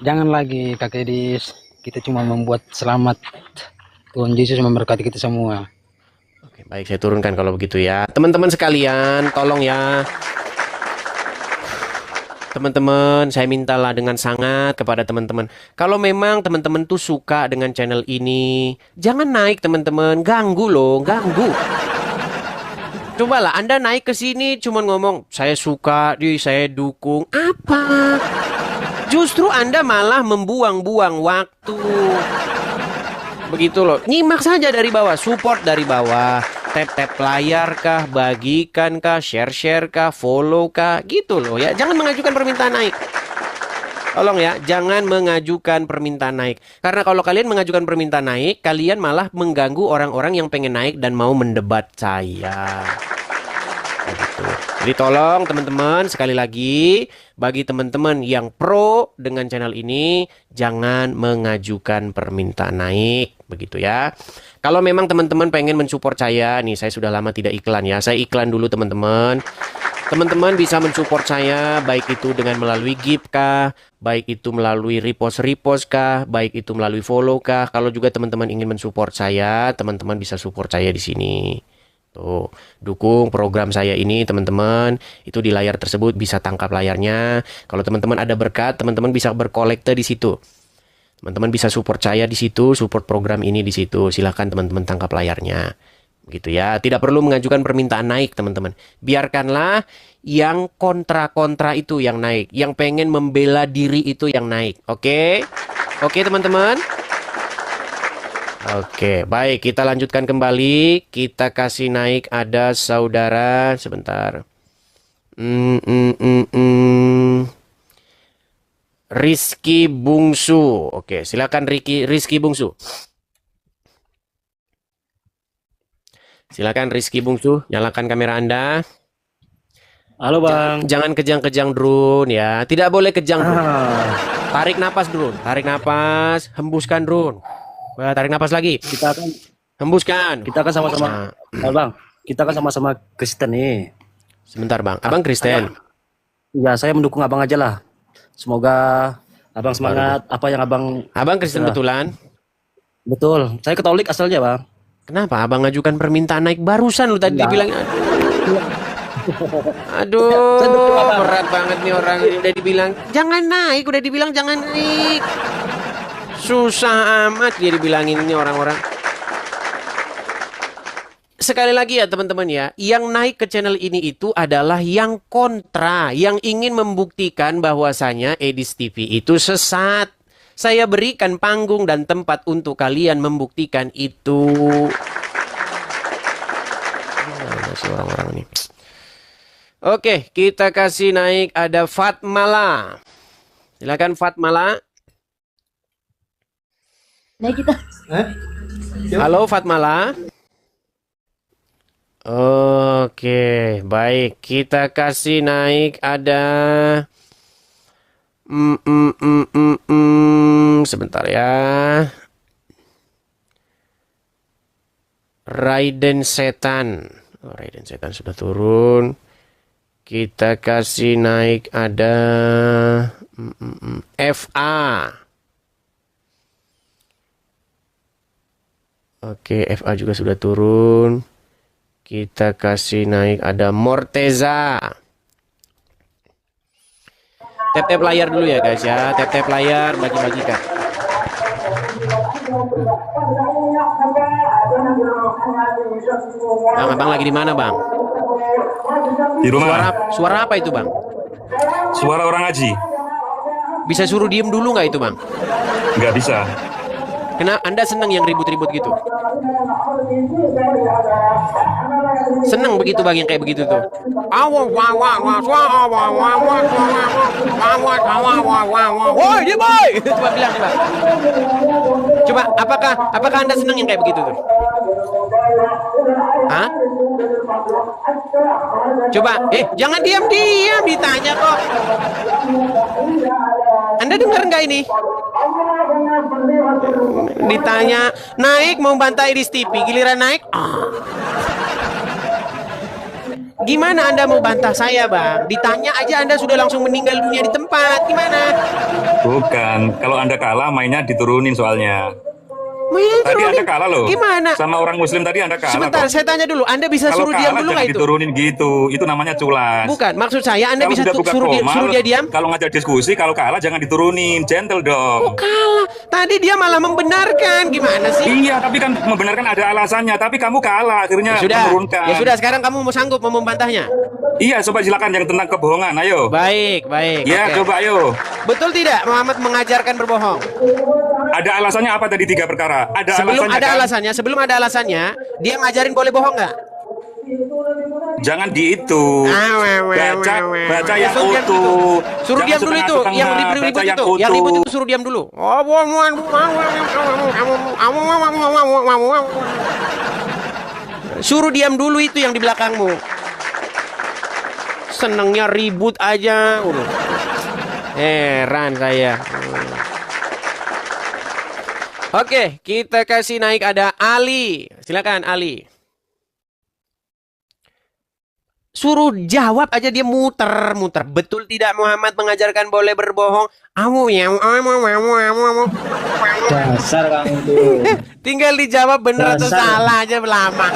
Jangan lagi Kak Edis. Kita cuma membuat selamat. Tuhan Yesus memberkati kita semua. Oke, baik, saya turunkan kalau begitu ya. Teman-teman sekalian, tolong ya. Teman-teman, saya mintalah dengan sangat kepada teman-teman. Kalau memang teman-teman tuh suka dengan channel ini, jangan naik teman-teman, ganggu loh, ganggu. Cobalah Anda naik ke sini cuman ngomong, saya suka, saya dukung. Apa? Justru Anda malah membuang-buang waktu. Begitu loh. Nyimak saja dari bawah, support dari bawah. Tap-tap layar kah, bagikan kah, share-share kah, follow kah, gitu loh ya. Jangan mengajukan permintaan naik. Tolong ya, jangan mengajukan permintaan naik. Karena kalau kalian mengajukan permintaan naik, kalian malah mengganggu orang-orang yang pengen naik dan mau mendebat saya. Begitu. Jadi tolong teman-teman, sekali lagi, bagi teman-teman yang pro dengan channel ini, jangan mengajukan permintaan naik. Begitu ya. Kalau memang teman-teman pengen mensupport saya, nih saya sudah lama tidak iklan ya. Saya iklan dulu teman-teman. Teman-teman bisa mensupport saya, baik itu dengan melalui gift kah, baik itu melalui repost kah, baik itu melalui follow kah. Kalau juga teman-teman ingin mensupport saya, teman-teman bisa support saya di sini. Tuh, dukung program saya ini teman-teman. Itu di layar tersebut bisa tangkap layarnya. Kalau teman-teman ada berkat, teman-teman bisa berkolekte di situ. Teman-teman bisa support saya di situ, support program ini di situ. Silahkan teman-teman tangkap layarnya. Gitu ya. Tidak perlu mengajukan permintaan naik, teman-teman. Biarkanlah yang kontra-kontra itu yang naik. Yang pengen membela diri itu yang naik. Oke? Oke, teman-teman? Oke, baik. Kita lanjutkan kembali. Kita kasih naik ada saudara. Sebentar. Rizky Bungsu. Oke, silakan Rizky Bungsu. Silakan Rizky Bungsu, nyalakan kamera Anda. Halo Bang. Jangan kejang-kejang drone ya. Tidak boleh kejang drone. Tarik napas drone. Tarik napas, hembuskan drone. Tarik napas lagi. Kita kan Hembuskan. sama-sama Bang. Kita kan sama-sama Kristen nih. Sebentar Bang. Abang Kristen. Ya, saya mendukung Abang aja lah. Semoga Abang semangat apa yang Abang Kristen betulan? Betul. Saya Katolik asalnya, Bang. Kenapa abang ngajukan permintaan naik barusan lu tadi dibilang aduh berat banget nih orang ini udah dibilang jangan naik, udah dibilang jangan naik. Susah amat dia dibilangin ini orang-orang. Sekali lagi ya teman-teman ya, yang naik ke channel ini itu adalah yang kontra, yang ingin membuktikan bahwasanya Edis TV itu sesat. Saya berikan panggung dan tempat untuk kalian membuktikan itu. Masih orang-orang ini. Oke, kita kasih naik ada Fatmala. Silakan Fatmala. Naik kita. Halo Fatmala. Oke, baik. Kita kasih naik ada sebentar ya. Raiden Setan. Oh, Raiden Setan sudah turun. Kita kasih naik ada FA. Oke, FA juga sudah turun. Kita kasih naik ada Morteza. Tap-tap layar dulu ya guys ya. Tap-tap layar, bagi-bagikan. Bang, abang lagi di mana bang? Di rumah. Suara apa itu bang? Suara orang ngaji. Bisa suruh diem dulu nggak itu bang? Nggak bisa. Kenapa Anda senang yang ribut-ribut gitu? Senang begitu bang yang kayak begitu tuh. Woi, dia boy. Coba bilang coba. Coba apakah Anda senang yang kayak begitu tuh? Hah? Coba, jangan diam-diam ditanya kok. Anda dengar nggak ini? Ditanya naik mau bantai di TV, giliran naik. Gimana Anda mau bantah saya, Bang? Ditanya aja Anda sudah langsung meninggal dunia di tempat. Gimana? Bukan, kalau Anda kalah mainnya diturunin soalnya. Tadi Anda kalah loh. Gimana? Sama orang muslim tadi Anda kalah. Sebentar, saya tanya dulu. Anda bisa kalau suruh diam kalah dulu jangan nggak itu? diturunin gitu. Itu namanya culas. Bukan, maksud saya Anda Kalau bisa sudah buka suruh komal, dia diam? Kalau ngajak diskusi, kalau kalah jangan diturunin. Gentle dong. Oh, kalah. Tadi dia malah membenarkan. Gimana sih? Iya, tapi kan membenarkan ada alasannya. Tapi kamu kalah, akhirnya menurunkan. Ya sudah, sekarang kamu mau sanggup mau membantahnya? Iya, coba silakan yang tentang kebohongan. Ayo. Baik. Ya, Oke. coba ayo. Betul tidak Muhammad mengajarkan berbohong? Ada alasannya apa tadi 3 perkara? Ada alasannya. Sebelum ada alasannya, dia ngajarin boleh bohong nggak? Jangan di itu. Baca yang utuh. Suruh diam dulu itu, yang ribut itu. Yang ribut itu suruh diam dulu. Suruh diam dulu itu yang di belakangmu. Senengnya ribut aja. Heran saya. Oke, kita kasih naik ada Ali. Silakan Ali. Suruh jawab aja dia muter-muter. Betul tidak Muhammad mengajarkan boleh berbohong? Dasar kamu tuh. Tinggal dijawab bener atau Dasar. salah aja lama.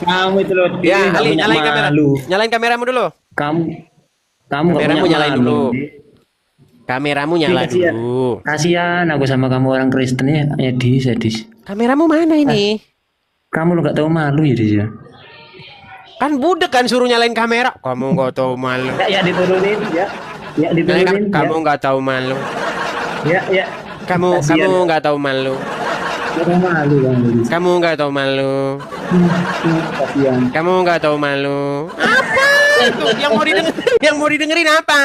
Kamu itu loh. Ya, nggak Ali, punya nyalain kamera. malu. Nyalain kameramu dulu. Kamu nggak Kameramu punya nyalain malu. dulu. Kameramu nyalain Kasihan. dulu. Kasihan aku sama kamu orang Kristen ya, Edis. Kameramu mana ini? Kamu lo nggak tahu malu ya, Dis ya? Kan budek kan suruh nyalain kamera. Kamu nggak tahu malu. Ya diturunin ya. Ya diturunin. Kamu nggak tahu malu. Ya. Kamu Kasihan. nggak tahu malu. Nggak tahu malu kamu. Dis. Kamu nggak tahu malu. Kasihan. Kamu nggak tahu malu. Apa itu? Yang mau didengerin apa?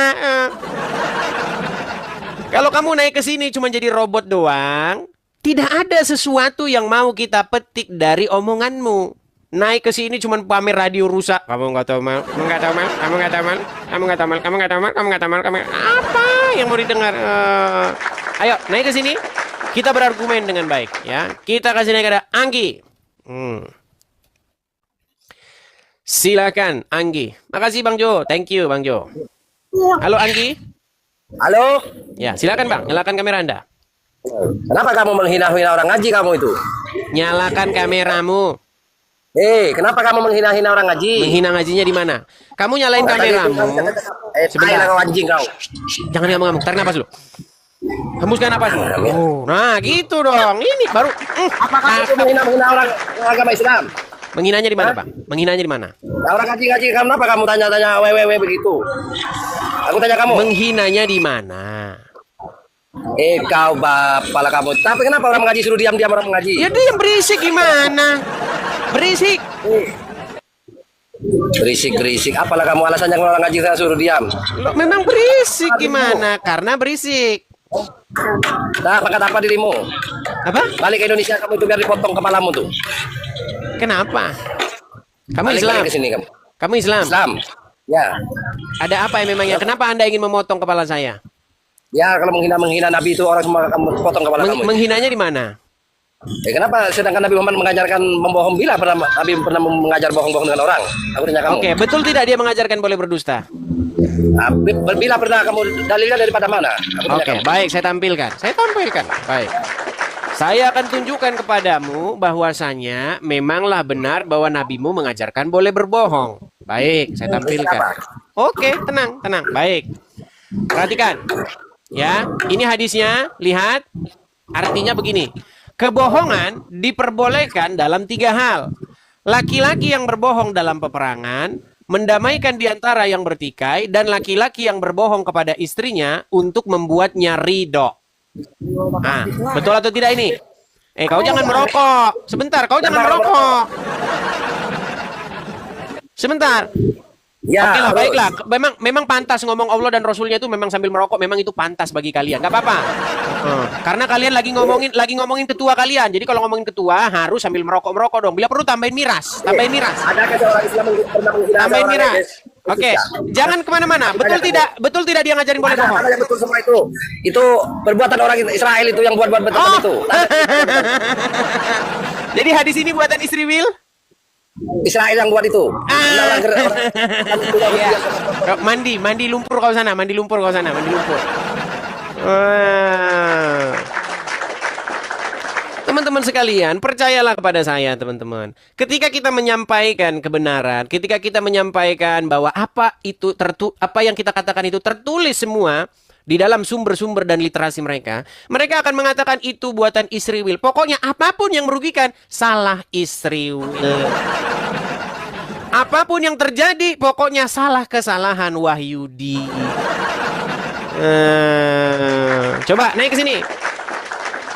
Kalau kamu naik ke sini cuma jadi robot doang, tidak ada sesuatu yang mau kita petik dari omonganmu. Naik ke sini cuma pamer radio rusak. Kamu nggak tahu malu. Kamu nggak tahu malu. Kamu nggak tahu malu. Kamu nggak tahu malu. Kamu nggak tahu malu. Kamu nggak tahu malu. Kamu apa yang mau didengar? Ayo naik ke sini. Kita berargumen dengan baik, ya. Kita kasih naik ada Anggi. Silakan Anggi. Makasih Bang Jo. Thank you Bang Jo. Halo Anggi. Halo, Ya, silakan Bang. Nyalakan kamera Anda. kenapa kamu menghina-hina orang ngaji kamu itu? Nyalakan kameramu. Kenapa kamu menghina-hina orang ngaji? Menghina ngajinya di mana? Kamu nyalain kameramu. Sebentar. Kau anjing kau. Jangan ngamuk-ngamuk. Tarik napas dulu. Hembuskan napas. Oh, nah gitu dong. Ini baru. Apakah itu menghina orang agama Islam? Menghinanya di mana, Bang? Menghinanya di mana? Nah, orang ngaji-ngaji, kenapa kamu tanya-tanya wewe begitu? Aku tanya kamu. Menghinanya di mana? Kau bapala kamu. Tapi kenapa orang mengaji suruh diam-diam orang mengaji? Ya dia berisik gimana? Berisik. Berisik. Apalah kamu alasannya kalau orang ngaji saya suruh diam? Loh, memang berisik gimana? Karena berisik. Nah, apa kata apa dirimu? Apa? Balik ke Indonesia kamu itu biar dipotong kepalamu tuh. Kenapa? Kamu Balik Islam? ke sini kamu. Kamu Islam? Islam. Ya. Ada apa yang memangnya? Kenapa Anda ingin memotong kepala saya? Ya, kalau menghina Nabi itu orang semua kamu potong kepala kamu. Menghinanya di mana? Kenapa sedangkan Nabi Muhammad mengajarkan membohong, bila Nabi pernah mengajar bohong-bohong dengan orang? Aku tanya kamu. Oke, betul tidak dia mengajarkan boleh berdusta? Bila pernah kamu dalilnya daripada mana? Aku tanya Oke, kamu. baik, saya tampilkan. Baik. Saya akan tunjukkan kepadamu bahwasanya memanglah benar bahwa nabimu mengajarkan boleh berbohong. Baik, saya tampilkan. Oke, tenang. Baik. Perhatikan. Ya, ini hadisnya, lihat. Artinya begini. Kebohongan diperbolehkan dalam 3 hal. Laki-laki yang berbohong dalam peperangan, mendamaikan di antara yang bertikai, dan laki-laki yang berbohong kepada istrinya untuk membuatnya ridho. Ah, betul atau tidak ini? Kau jangan merokok. Sebentar, kau jangan merokok. Sebentar. Ya, Oke lah, terus. baiklah. Memang pantas ngomong Allah dan Rasulnya itu memang sambil merokok. Memang itu pantas bagi kalian. Gak apa-apa. Karena kalian lagi ngomongin ketua kalian. Jadi kalau ngomongin ketua harus sambil merokok dong. Bila perlu tambahin miras. Adakah seorang Islam pernah menghina Tambahin orang miras. lain? Oke, jangan kemana-mana. Betul tidak dia ngajarin boleh bohong? Ada yang betul semua itu. Itu perbuatan orang Israel itu yang buat betul itu. Jadi hadis ini buatan istri Will? Israel yang buat itu. Iya. Mandi lumpur kau sana. Teman-teman sekalian, percayalah kepada saya, teman-teman. Ketika kita menyampaikan kebenaran, ketika kita menyampaikan bahwa apa yang kita katakan itu tertulis semua di dalam sumber-sumber dan literasi mereka akan mengatakan itu buatan istri Will. Pokoknya apapun yang merugikan, salah istri Will. Apapun yang terjadi, pokoknya salah kesalahan Wahyudi. Coba naik ke sini.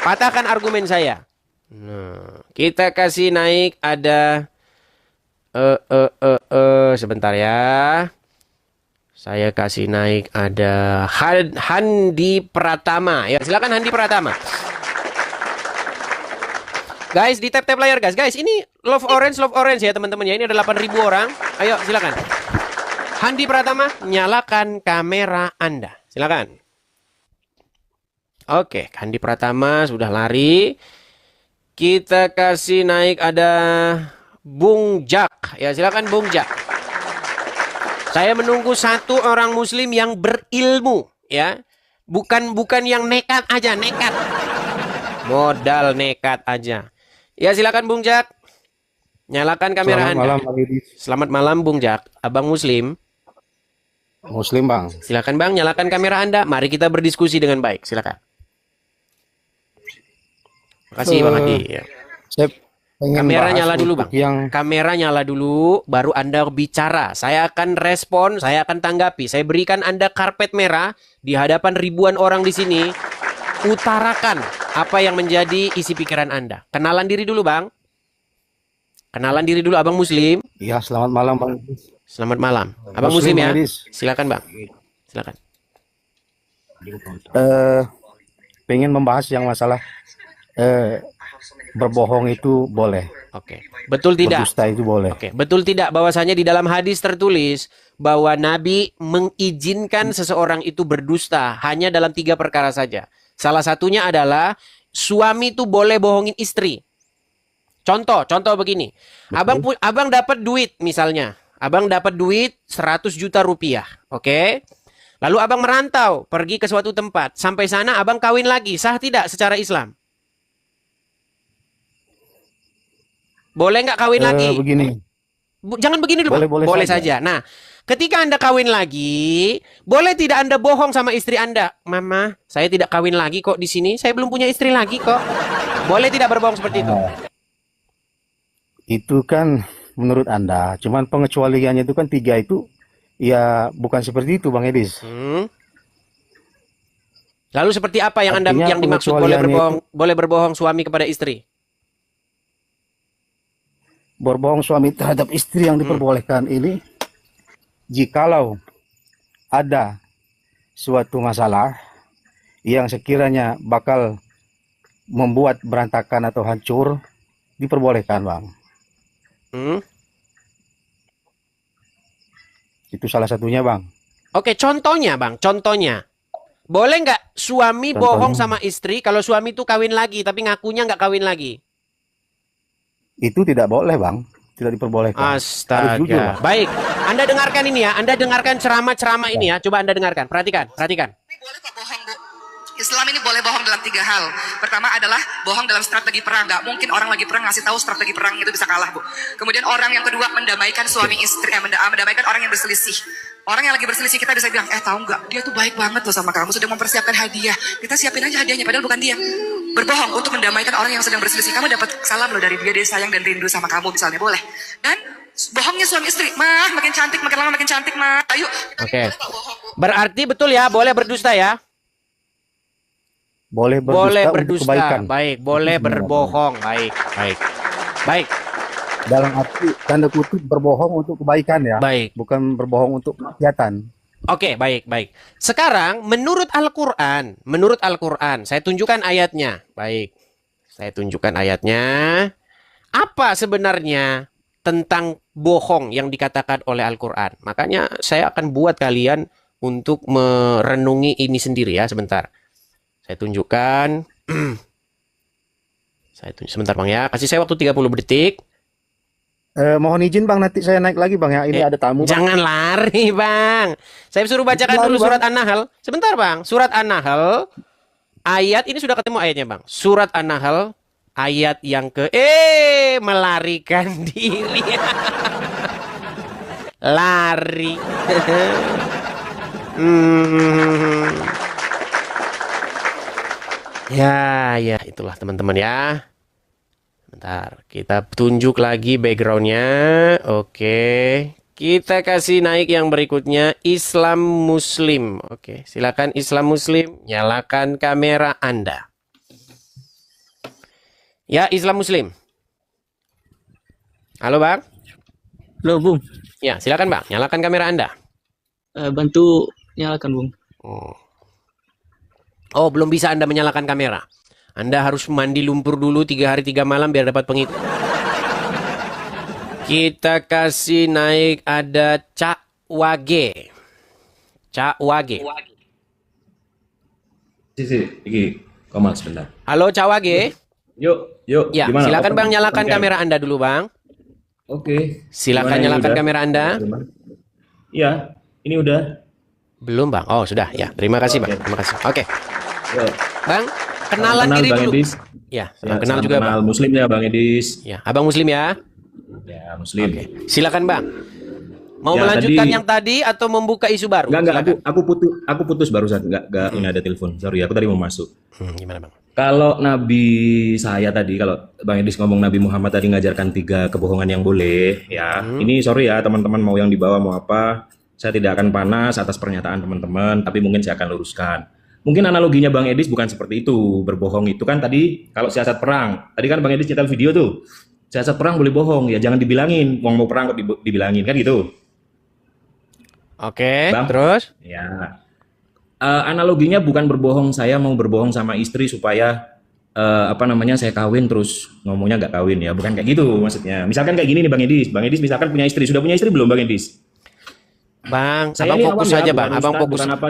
Patahkan argumen saya. Nah, kita kasih naik ada sebentar ya. Saya kasih naik ada Handi Pratama. Ya, silakan Handi Pratama. Guys, di tap layar guys. Guys, ini love orange ya teman-teman ya. Ini ada 8.000 orang. Ayo, silakan. Handi Pratama, nyalakan kamera Anda. Silakan. Oke, Handi Pratama sudah lari. Kita kasih naik ada Bung Jak. Ya, silakan Bung Jak. Saya menunggu satu orang muslim yang berilmu, ya. Bukan yang nekat aja, nekat. Modal nekat aja. Ya, silakan Bung Jak. Nyalakan kamera Selamat Anda. malam, Bang Edis. Selamat malam Bung Jak. Abang muslim. Muslim, Bang. Silakan Bang, nyalakan kamera Anda. Mari kita berdiskusi dengan baik. Silakan. Makasih Bang Adi. Ya. Saya pengen Kamera bahas nyala dulu untuk Bang. Yang Kamera nyala dulu, baru Anda bicara. Saya akan respon, saya akan tanggapi. Saya berikan Anda karpet merah di hadapan ribuan orang di sini. Utarakan apa yang menjadi isi pikiran Anda. Kenalan diri dulu Bang. Kenalan diri dulu Abang Muslim. ya selamat malam, Bang Edis. Selamat malam. Abang Muslim, Muslim, ya. Bang Edis. Silakan Bang. Silakan. Pengen membahas yang masalah berbohong itu boleh, Oke. Betul tidak? berdusta itu boleh. Oke, betul tidak bahwasanya di dalam hadis tertulis bahwa Nabi mengizinkan seseorang itu berdusta hanya dalam 3 perkara saja. Salah satunya adalah suami itu boleh bohongin istri. Contoh begini. Abang dapat duit misalnya. Abang dapat duit 100 juta rupiah, oke? Lalu abang merantau, pergi ke suatu tempat. Sampai sana abang kawin lagi, sah tidak secara Islam? Boleh nggak kawin lagi? Begini, Jangan begini dulu, Bang. Boleh saja. Nah, ketika Anda kawin lagi, boleh tidak Anda bohong sama istri Anda? Mama, saya tidak kawin lagi kok di sini. Saya belum punya istri lagi kok. Boleh tidak berbohong seperti itu? itu kan menurut Anda, cuman pengecualiannya itu kan 3 itu, ya bukan seperti itu, Bang Edis. Lalu seperti apa yang Artinya yang dimaksud boleh berbohong suami kepada istri? Berbohong suami terhadap istri yang diperbolehkan ini, jikalau ada suatu masalah yang sekiranya bakal membuat berantakan atau hancur, diperbolehkan, Bang. Itu salah satunya, Bang. Oke, contohnya Bang, contohnya. Boleh nggak suami bohong sama istri kalau suami itu kawin lagi tapi ngakunya nggak kawin lagi? Itu tidak boleh, Bang. Tidak diperbolehkan. Astaga. Harus jujur, Bang. Baik, Anda dengarkan ini ya. Anda dengarkan ceramah-ceramah ini ya. Coba Anda dengarkan. Perhatikan. Ini boleh kok bohong, Bu. Islam ini boleh bohong dalam 3 hal. Pertama adalah bohong dalam strategi perang. Gak mungkin orang lagi perang ngasih tahu strategi perang itu bisa kalah, Bu. Kemudian orang yang kedua mendamaikan suami istri, mendamaikan orang yang berselisih. Orang yang lagi berselisih kita bisa bilang, tahu nggak? Dia tuh baik banget loh sama kamu, sudah mempersiapkan hadiah. Kita siapin aja hadiahnya, padahal bukan dia. Berbohong untuk mendamaikan orang yang sedang berselisih. Kamu dapat salam loh dari dia sayang dan rindu sama kamu misalnya, boleh. Dan bohongnya suami istri, mah makin cantik, makin lama makin cantik, mah. Ayo. Oke. Berarti betul ya, boleh berdusta ya? Boleh berdusta, untuk kebaikan. Baik, boleh berbohong. Baik. Dalam arti tanda kutip berbohong untuk kebaikan ya. Baik. Bukan berbohong untuk kemaksiatan. Oke, baik. Sekarang menurut Al-Qur'an, saya tunjukkan ayatnya. Baik. Saya tunjukkan ayatnya. Apa sebenarnya tentang bohong yang dikatakan oleh Al-Qur'an? Makanya saya akan buat kalian untuk merenungi ini sendiri ya, sebentar. Saya tunjukkan. Sebentar Bang ya. Kasih saya waktu 30 detik. Mohon izin Bang, nanti saya naik lagi Bang ya. Ini ada tamu. Bang. Jangan lari Bang. Saya suruh bacakan dulu surat An-Nahl. Sebentar Bang. Surat An-Nahl. Ayat ini sudah ketemu ayatnya Bang. Surat An-Nahl. Ayat yang melarikan diri. Lari. Ya, itulah teman-teman ya. Bentar, kita tunjuk lagi backgroundnya. Oke, kita kasih naik yang berikutnya, Islam Muslim. Oke, silakan Islam Muslim, nyalakan kamera Anda. Ya, Islam Muslim. Halo Bang. Halo Bung. Ya, silakan Bang, nyalakan kamera Anda. Bantu nyalakan Bung. Oh, belum bisa Anda menyalakan kamera. Anda harus mandi lumpur dulu 3 hari 3 malam biar dapat pengikut. Kita kasih naik ada Cak Wage. Iki komal sebentar. Halo Cak Wage. Yuk. Ya, Gimana? silakan Bang nyalakan kamera Anda dulu Bang. Oke. Silakan nyalakan kamera Anda. Iya, ini udah. Belum Bang. Oh sudah ya. Terima kasih Bang. Terima kasih. Oke. Yuk. Bang, kenalan Kenal diri Bang dulu. Edis. Ya, Ya, kenal salam juga kenal Bang. Muslim ya Bang Edis. Ya, Abang Muslim ya. Ya, Muslim. Silakan Bang. Mau Ya, melanjutkan tadi- yang tadi atau membuka isu baru? Enggak, aku putus barusan. Enggak, ini ada telepon. Sorry, aku tadi mau masuk. Gimana Bang? Kalau Nabi saya tadi, kalau Bang Edis ngomong Nabi Muhammad tadi ngajarkan 3 kebohongan yang boleh, ya. Ini sorry ya teman-teman, mau yang dibawa mau apa, saya tidak akan panas atas pernyataan teman-teman, tapi mungkin saya akan luruskan. Mungkin analoginya Bang Edis bukan seperti itu. Berbohong itu kan tadi kalau siasat perang. Tadi kan Bang Edis cerita video tuh. Siasat perang boleh bohong, ya jangan dibilangin. Mau perang kok dibilangin kan gitu. Oke, Bang? terus? Ya. Analoginya bukan berbohong, saya mau berbohong sama istri supaya saya kawin terus ngomongnya nggak kawin ya, bukan kayak gitu maksudnya. Misalkan kayak gini nih Bang Edis misalkan punya istri, sudah punya istri belum Bang Edis? Bang, Saya Abang ini fokus awam ya, saja bukan Bang. Abang ustaz, fokus. bukan apa,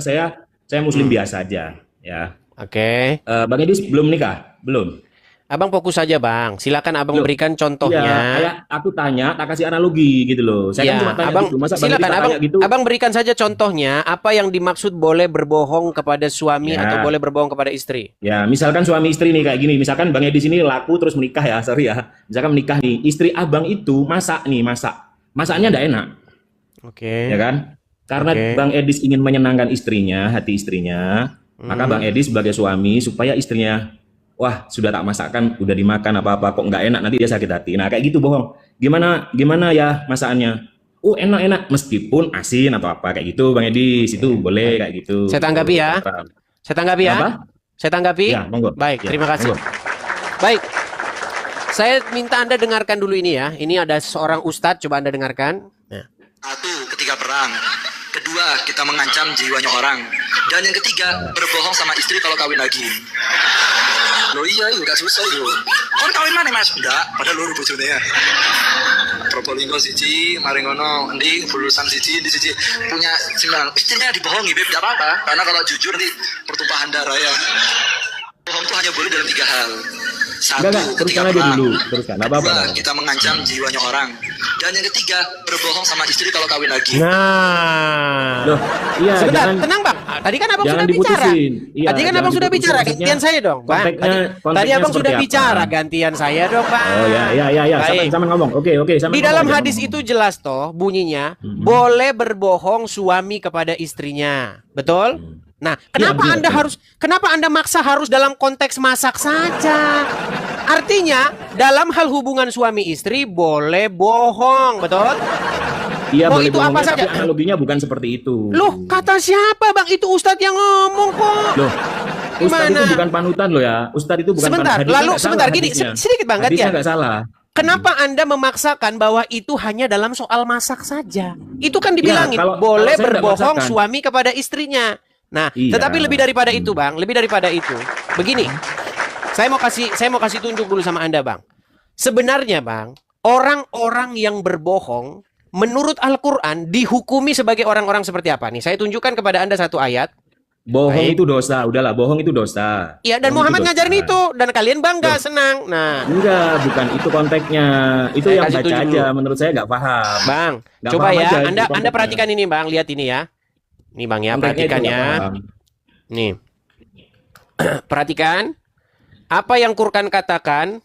saya muslim biasa aja ya. Oke. Bang Edis belum nikah? Belum? Abang fokus saja Bang. Silakan Abang Loh, berikan Iya, contohnya. kayak aku tanya, tak kasih analogi gitu loh. Saya kan Ya, cuma tanya Abang, gitu. Masa Bang Edis silakan tak Abang, tanya gitu? Abang berikan saja contohnya apa yang dimaksud boleh berbohong kepada suami Ya. atau boleh berbohong kepada istri. Ya, misalkan suami istri nih kayak gini. Misalkan Bang Edis ini laku terus menikah ya, sorry ya. Misalkan menikah nih, istri abang itu masak. Masaknya ndak enak, Oke. ya kan? Karena Oke. Bang Edis ingin menyenangkan istrinya, hati istrinya, maka Bang Edis sebagai suami supaya istrinya, wah sudah tak masakkan, udah dimakan apa-apa kok nggak enak, nanti dia sakit hati. Nah kayak gitu bohong. Gimana ya masakannya? Oh enak meskipun asin atau apa kayak gitu Bang Edis, itu boleh kayak gitu. Saya tanggapi ya. Saya tanggapi ya. Apa? Saya tanggapi. Ya, monggo. Baik, Ya, terima kasih. monggo. Baik. Saya minta Anda dengarkan dulu ini ya. Ini ada seorang ustadz, coba Anda dengarkan. Nah. Satu, ketika perang. Kedua, kita mengancam jiwanya orang. Dan yang ketiga, berbohong sama istri kalau kawin lagi. Loh iya, gak susah itu. Kon kawin mana mas? Enggak, padahal lu bojone ya. Probolinggo siji, maringono, endi lulusan siji, di siji punya sembilan. Istrinya dibohongi, beb, gak apa-apa. Karena kalau jujur nanti pertumpahan darah ya. Bohong itu hanya boleh dalam 3 hal. Satu, Enggak, teruskan ketika aja perang. dulu. Teruskan, apa-apa. Kedua, kita mengancam jiwanya orang. Dan yang ketiga, berbohong sama istri kalau kawin lagi. Nah. Loh, iya, Sebentar, jangan- tenang Bang. Tadi kan Abang jangan sudah bicara. diputusin. Iya, Tadi kan jangan Abang sudah diputusin. bicara, Maksudnya, gantian saya dong, Bang. Tadi Abang sudah seperti bicara, apa? gantian saya dong, Bang. Oh ya. Baik. Sama ngomong. Oke. Di dalam hadis itu jelas toh bunyinya boleh berbohong suami kepada istrinya. Betul? Nah, kenapa Anda maksa harus dalam konteks masak saja? Artinya, dalam hal hubungan suami istri boleh bohong, betul? Iya, Oh, boleh itu apa bohongnya, saja? tapi analoginya bukan seperti itu. Loh, kata siapa, Bang? Itu Ustadz yang ngomong kok. Loh, Ustadz Gimana? itu bukan panutan loh ya. Ustadz itu bukan Sebentar, panutan. Hadisnya lalu nggak salah sebentar gini, hadisnya. sedikit Bang, Hadisnya gantian. nggak salah. Kenapa Anda memaksakan bahwa itu hanya dalam soal masak saja? Itu kan dibilangin kalau boleh saya nggak berbohong maksakan. suami kepada istrinya. Nah, Iya. tetapi lebih daripada itu, Bang, lebih daripada itu. Begini. Saya mau kasih tunjuk dulu sama Anda, Bang. Sebenarnya, Bang, orang-orang yang berbohong menurut Al-Qur'an dihukumi sebagai orang-orang seperti apa nih? Saya tunjukkan kepada Anda satu ayat. Bohong Baik. itu dosa. Udahlah, bohong itu dosa. Iya, dan Bohong Muhammad itu dosa. ngajarin itu dan kalian bangga, senang. Nah, Enggak, bukan itu konteksnya. Itu Saya yang kasih baca tunjuk aja. dulu. Menurut saya nggak paham. Bang, Nggak coba paham ya, aja itu Anda konteksnya. perhatikan ini, Bang. Lihat ini ya. Nih, Bang ya, Konteksnya itu perhatikan nggak ya. paham. Nih. Perhatikan apa yang Quran katakan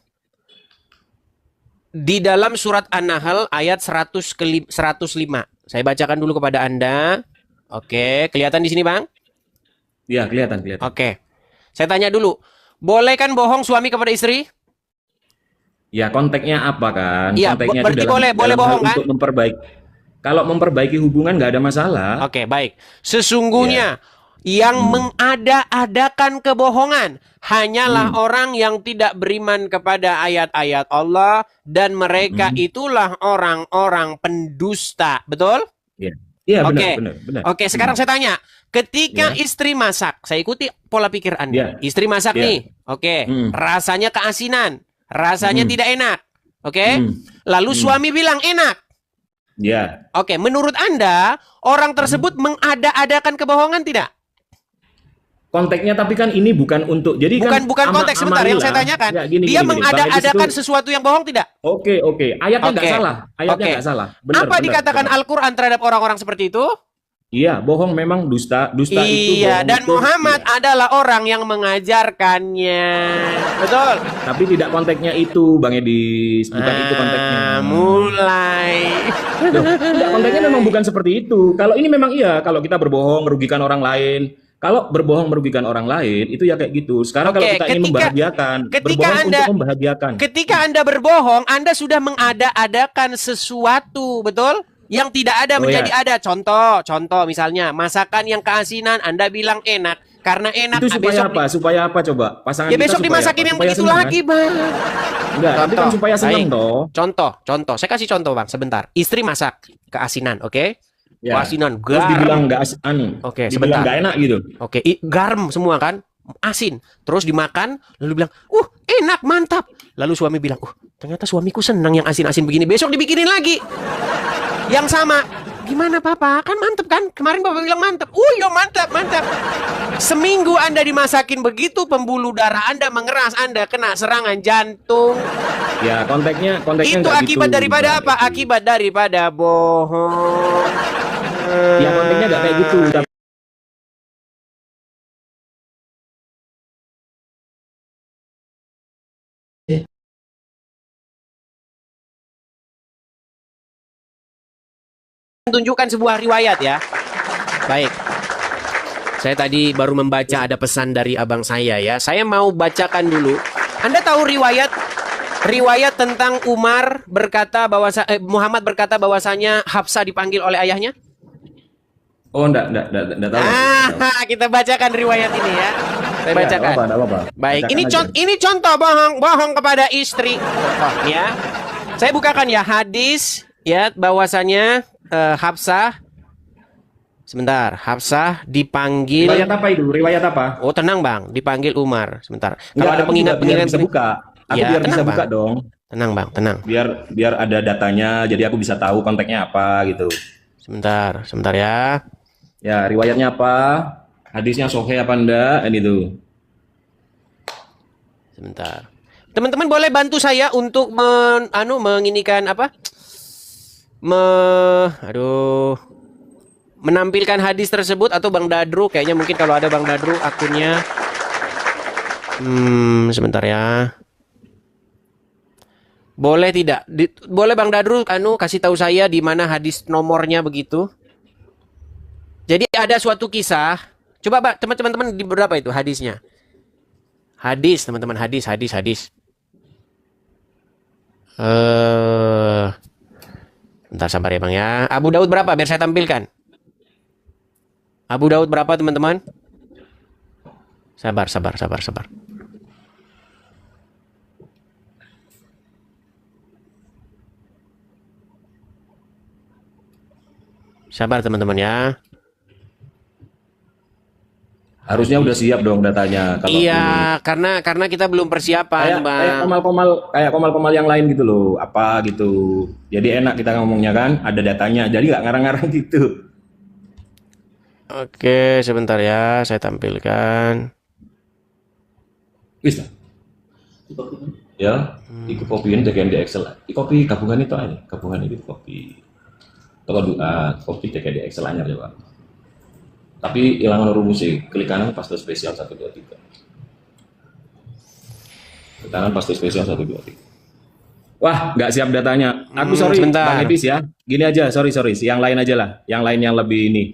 di dalam surat An-Nahl ayat 105. Saya bacakan dulu kepada Anda. Oke, kelihatan di sini, Bang? Iya, kelihatan. Oke. Saya tanya dulu, boleh kan bohong suami kepada istri? Ya, konteksnya apa kan? Iya, Konteksnya berarti itu boleh dalam bohong, hal kan? untuk memperbaiki. Kalau memperbaiki hubungan nggak ada masalah. Oke, baik. Sesungguhnya yang mengada-adakan kebohongan hanyalah orang yang tidak beriman kepada ayat-ayat Allah dan mereka itulah orang-orang pendusta. Betul? Iya. Iya, Oke. benar. Oke, sekarang saya tanya. Ketika istri masak, saya ikuti pola pikir Anda. Iya. Istri masak Iya. nih. Oke, rasanya keasinan, rasanya tidak enak. Oke? Lalu suami bilang enak. Ya. Oke, menurut Anda orang tersebut mengada-adakan kebohongan tidak? Konteksnya tapi kan ini bukan untuk jadi Bukan kan konteks sebentar yang saya tanyakan. Ya, gini, Dia gini, Bang Edis mengada-adakan itu- sesuatu yang bohong tidak? Oke, ayatnya nggak Oke. salah, ayatnya Oke. nggak salah. Benar, Apa benar, dikatakan benar. Al-Quran terhadap orang-orang seperti itu? Iya, bohong memang dusta itu Iya, bohong dan itu, Muhammad iya. adalah orang yang mengajarkannya. Betul. Tapi tidak konteksnya itu, Bang Edis, bukan itu konteksnya. Mulai. Loh, tidak, konteksnya memang bukan seperti itu. Kalau ini memang iya, kalau kita berbohong merugikan orang lain. Kalau berbohong merugikan orang lain itu ya kayak gitu. Sekarang kalau Oke, kita ingin membahagiakan, berbohong untuk membahagiakan. Ketika Anda berbohong, Anda sudah mengada-adakan sesuatu, betul? Yang tidak ada Oh, menjadi ya. ada. Contoh misalnya masakan yang keasinan Anda bilang enak karena enak. Itu supaya besok apa? Supaya apa coba? Pasangan ya kita besok supaya dimasakin apa? yang Supaya begitu senang, lagi, kan? Bang. Enggak, tapi kan supaya senang Baik. toh. Contoh. Saya kasih contoh, Bang, sebentar. Istri masak keasinan, oke? Ya. Keasinan, Terus dibilang garam. nggak Oke, dibilang sebentar. nggak enak gitu. Oke, garam semua kan? Asin. Terus dimakan, lalu bilang, enak, mantap. Lalu suami bilang, ternyata suamiku senang yang asin-asin begini. Besok dibikinin lagi. Yang sama. Gimana Papa? Kan mantep kan? Kemarin Papa bilang mantep. Iya mantap. Seminggu Anda dimasakin begitu, pembuluh darah Anda mengeras, Anda kena serangan jantung. Ya, konteksnya Itu nggak akibat gitu, daripada Bang apa? Edis. Akibat daripada bohong. Ya, konteksnya nggak kayak gitu. Tunjukkan sebuah riwayat ya. Baik. Saya tadi baru membaca ada pesan dari abang saya ya. Saya mau bacakan dulu. Anda tahu riwayat tentang Umar berkata Muhammad berkata bahwasanya Hafsah dipanggil oleh ayahnya? Oh, enggak tahu. Kita bacakan riwayat ini ya. Saya bacakan. Enggak apa-apa. Baik, Bacakan aja. ini contoh bohong kepada istri. Contoh ya. Saya bukakan ya hadis ya bahwasanya Hafsah sebentar, Hafsah dipanggil. Riwayat apa itu? Riwayat apa? Oh, tenang Bang, dipanggil Umar. Sebentar. Kalau Enggak, ada aku pengingat biar bisa buka. Aku Ya, biar bisa tenang, buka Bang. dong. Tenang Bang, tenang. Biar ada datanya, jadi aku bisa tahu konteksnya apa gitu. Sebentar ya. Ya, riwayatnya apa? Hadisnya sahih apa enggak? Ini tuh. Sebentar. Teman-teman boleh bantu saya untuk menginikan apa? Menampilkan hadis tersebut atau Bang Dadru, kayaknya mungkin kalau ada Bang Dadru akunnya. Sebentar ya. Boleh tidak? Boleh Bang Dadru kasih tahu saya di mana hadis nomornya begitu? Jadi ada suatu kisah. Coba Pak, teman-teman di berapa itu hadisnya? Hadis, teman-teman, hadis. Bentar sabar ya Bang ya. Abu Daud berapa biar saya tampilkan? Abu Daud berapa teman-teman? Sabar. Sabar teman-teman ya. Harusnya udah siap dong datanya kalau Iya, karena kita belum persiapan, kayak Bang. komal-komal yang lain gitu loh, apa gitu. Jadi enak kita ngomongnya kan, ada datanya. Jadi nggak ngarang-ngarang gitu. Oke, sebentar ya, saya tampilkan. Bisa. Ya, ikut kopiin jagaan di Excel. Kopi gabungan itu aja, gabungan itu kopi. Atau kopi jagaan di Excel aja coba. Tapi hilangan rumusnya, klik kanan paste spesial 1 2 3. Klik kanan paste spesial 1 2 3. Wah, nggak siap datanya. Aku sorry, sebentar. Bang Edis ya. Gini aja, sorry. Yang lain aja lah. Yang lain yang lebih ini.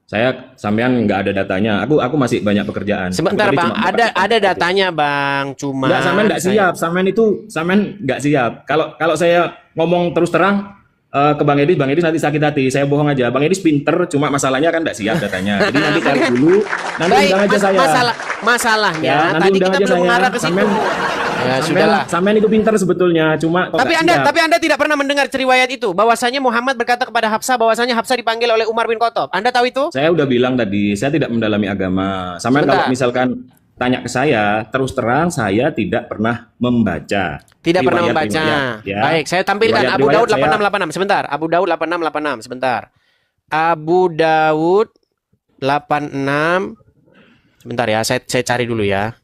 Saya sampean nggak ada datanya. Aku masih banyak pekerjaan. Sebentar Aku tadi Bang, cuma ada datanya Bang, cuma Enggak, sampean nggak siap. Sampean nggak siap. Kalau saya ngomong terus terang ke Bang Edis nanti sakit hati. Saya bohong aja. Bang Edis pinter, cuma masalahnya kan nggak siap datanya. Jadi nanti cari dulu. Nanti Baik, undang aja saya. masalahnya Ya, nanti tadi undang kita aja belum saya. mengarah ke situ. Ya sudahlah. Sampean itu pinter sebetulnya, cuma kok nggak siap. Tapi Anda tidak pernah mendengar riwayat itu bahwasanya Muhammad berkata kepada Hafsah bahwasanya Hafsah dipanggil oleh Umar bin Khattab. Anda tahu itu? Saya udah bilang tadi, saya tidak mendalami agama. Sampean Sebentar. kalau misalkan tanya ke saya, terus terang saya tidak pernah membaca. Tidak pernah Riwayat, membaca. ya. Baik, saya tampilkan Riwayat- Abu Daud riwayat saya- 8686. Sebentar. Abu Daud 8686. Sebentar. Abu Daud 86. Sebentar ya, saya cari dulu ya.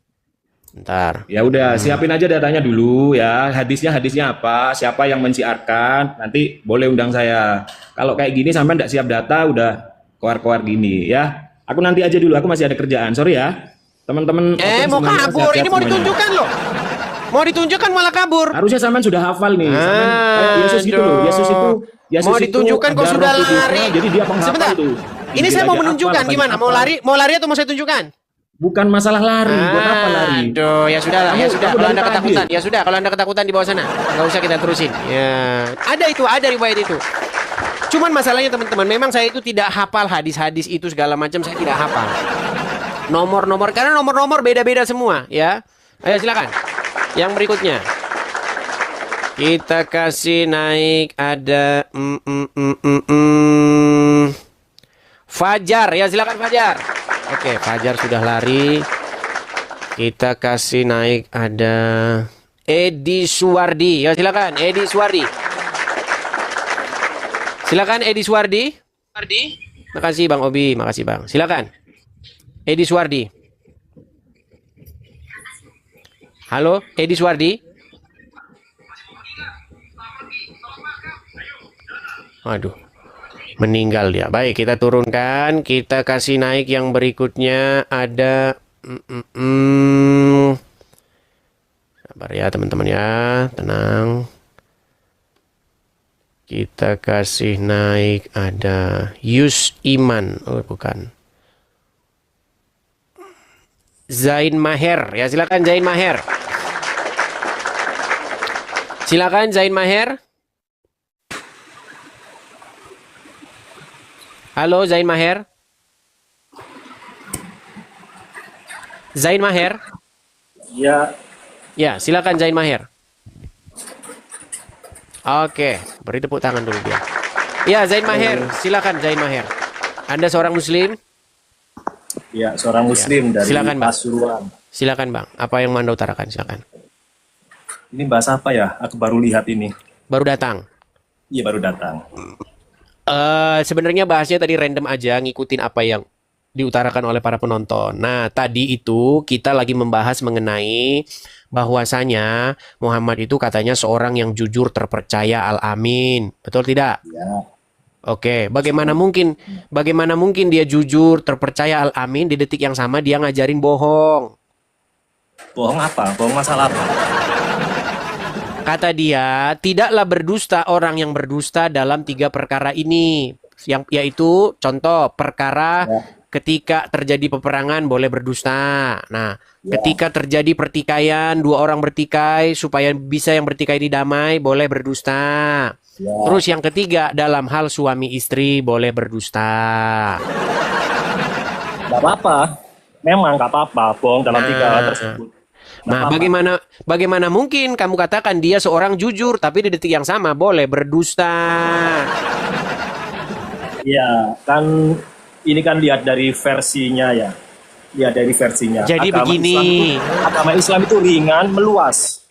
Ntar. Ya udah, siapin aja datanya dulu ya. Hadisnya apa? Siapa yang mensiarkan? Nanti boleh undang saya. Kalau kayak gini sampai nggak siap data, udah koar-koar gini ya. Aku nanti aja dulu. Aku masih ada kerjaan. Sorry ya, teman-teman. Mau kabur? Ini mau ditunjukkan loh. Mau ditunjukkan malah kabur. Harusnya sampean sudah hafal nih. Sampean kayak Yesus gitu loh. Yesus mau ditunjukkan kok sudah lari. Jadi dia penghafal tuh. Ini saya mau menunjukkan gimana? Mau lari atau mau saya tunjukkan? Bukan masalah lari, buat apa lari? Aduh, ya sudah lah, ya sudah. Kalau Anda ketakutan, ya sudah. Kalau Anda ketakutan di bawah sana, nggak usah kita terusin. Ya, ada riwayat itu. Cuman masalahnya teman-teman, memang saya itu tidak hafal hadis-hadis itu segala macam, saya tidak hafal. Nomor-nomor, karena nomor-nomor beda-beda semua, ya. Ayo silakan. Yang berikutnya, kita kasih naik ada Fajar, ya silakan Fajar. Oke, Fajar sudah lari. Kita kasih naik ada Edi Suwardi. Ya silakan Edi Suwardi. Silakan Edi Suwardi. Makasih Bang Obi, makasih Bang. Silakan Edi Suwardi. Halo, Edi Suwardi. Waduh. Meninggal dia. Baik, kita turunkan. Kita kasih naik yang berikutnya. Ada sabar ya teman-teman ya. Tenang. Kita kasih naik. Ada Yus Iman. Oh bukan. Zain Maher. Ya silakan Zain Maher. Silakan Zain Maher. Halo Zain Maher. Zain Maher. Ya. Ya, silakan Zain Maher. Oke, beri tepuk tangan dulu dia. Ya, Zain Maher, silakan Zain Maher. Anda seorang muslim? Ya, seorang muslim dari silakan, Bang. Pasuruan. Silakan Bang, apa yang Anda utarakan? Silakan. Ini bahasa apa ya? Aku baru lihat ini. Baru datang? Iya, baru datang. Sebenarnya bahasnya tadi random aja, ngikutin apa yang diutarakan oleh para penonton. Nah, tadi itu kita lagi membahas mengenai bahwasanya Muhammad itu katanya seorang yang jujur, terpercaya, al-amin. Betul tidak? Ya. Oke, bagaimana mungkin dia jujur, terpercaya, al-amin, di detik yang sama dia ngajarin bohong? Bohong apa? Bohong masalah apa? Kata dia, tidaklah berdusta orang yang berdusta dalam 3 perkara ini. Yaitu contoh perkara ketika terjadi peperangan boleh berdusta. Nah, ketika terjadi pertikaian, 2 orang bertikai supaya bisa yang bertikai ini damai, boleh berdusta. Terus yang ketiga, dalam hal suami istri boleh berdusta. Gak apa-apa. Memang gak apa-apa bohong dalam 3 hal tersebut. Nah, bagaimana mungkin kamu katakan dia seorang jujur, tapi di detik yang sama boleh berdusta? Ya, kan ini kan lihat dari versinya ya. Lihat dari versinya. Jadi begini. Agama Islam itu ringan, meluas.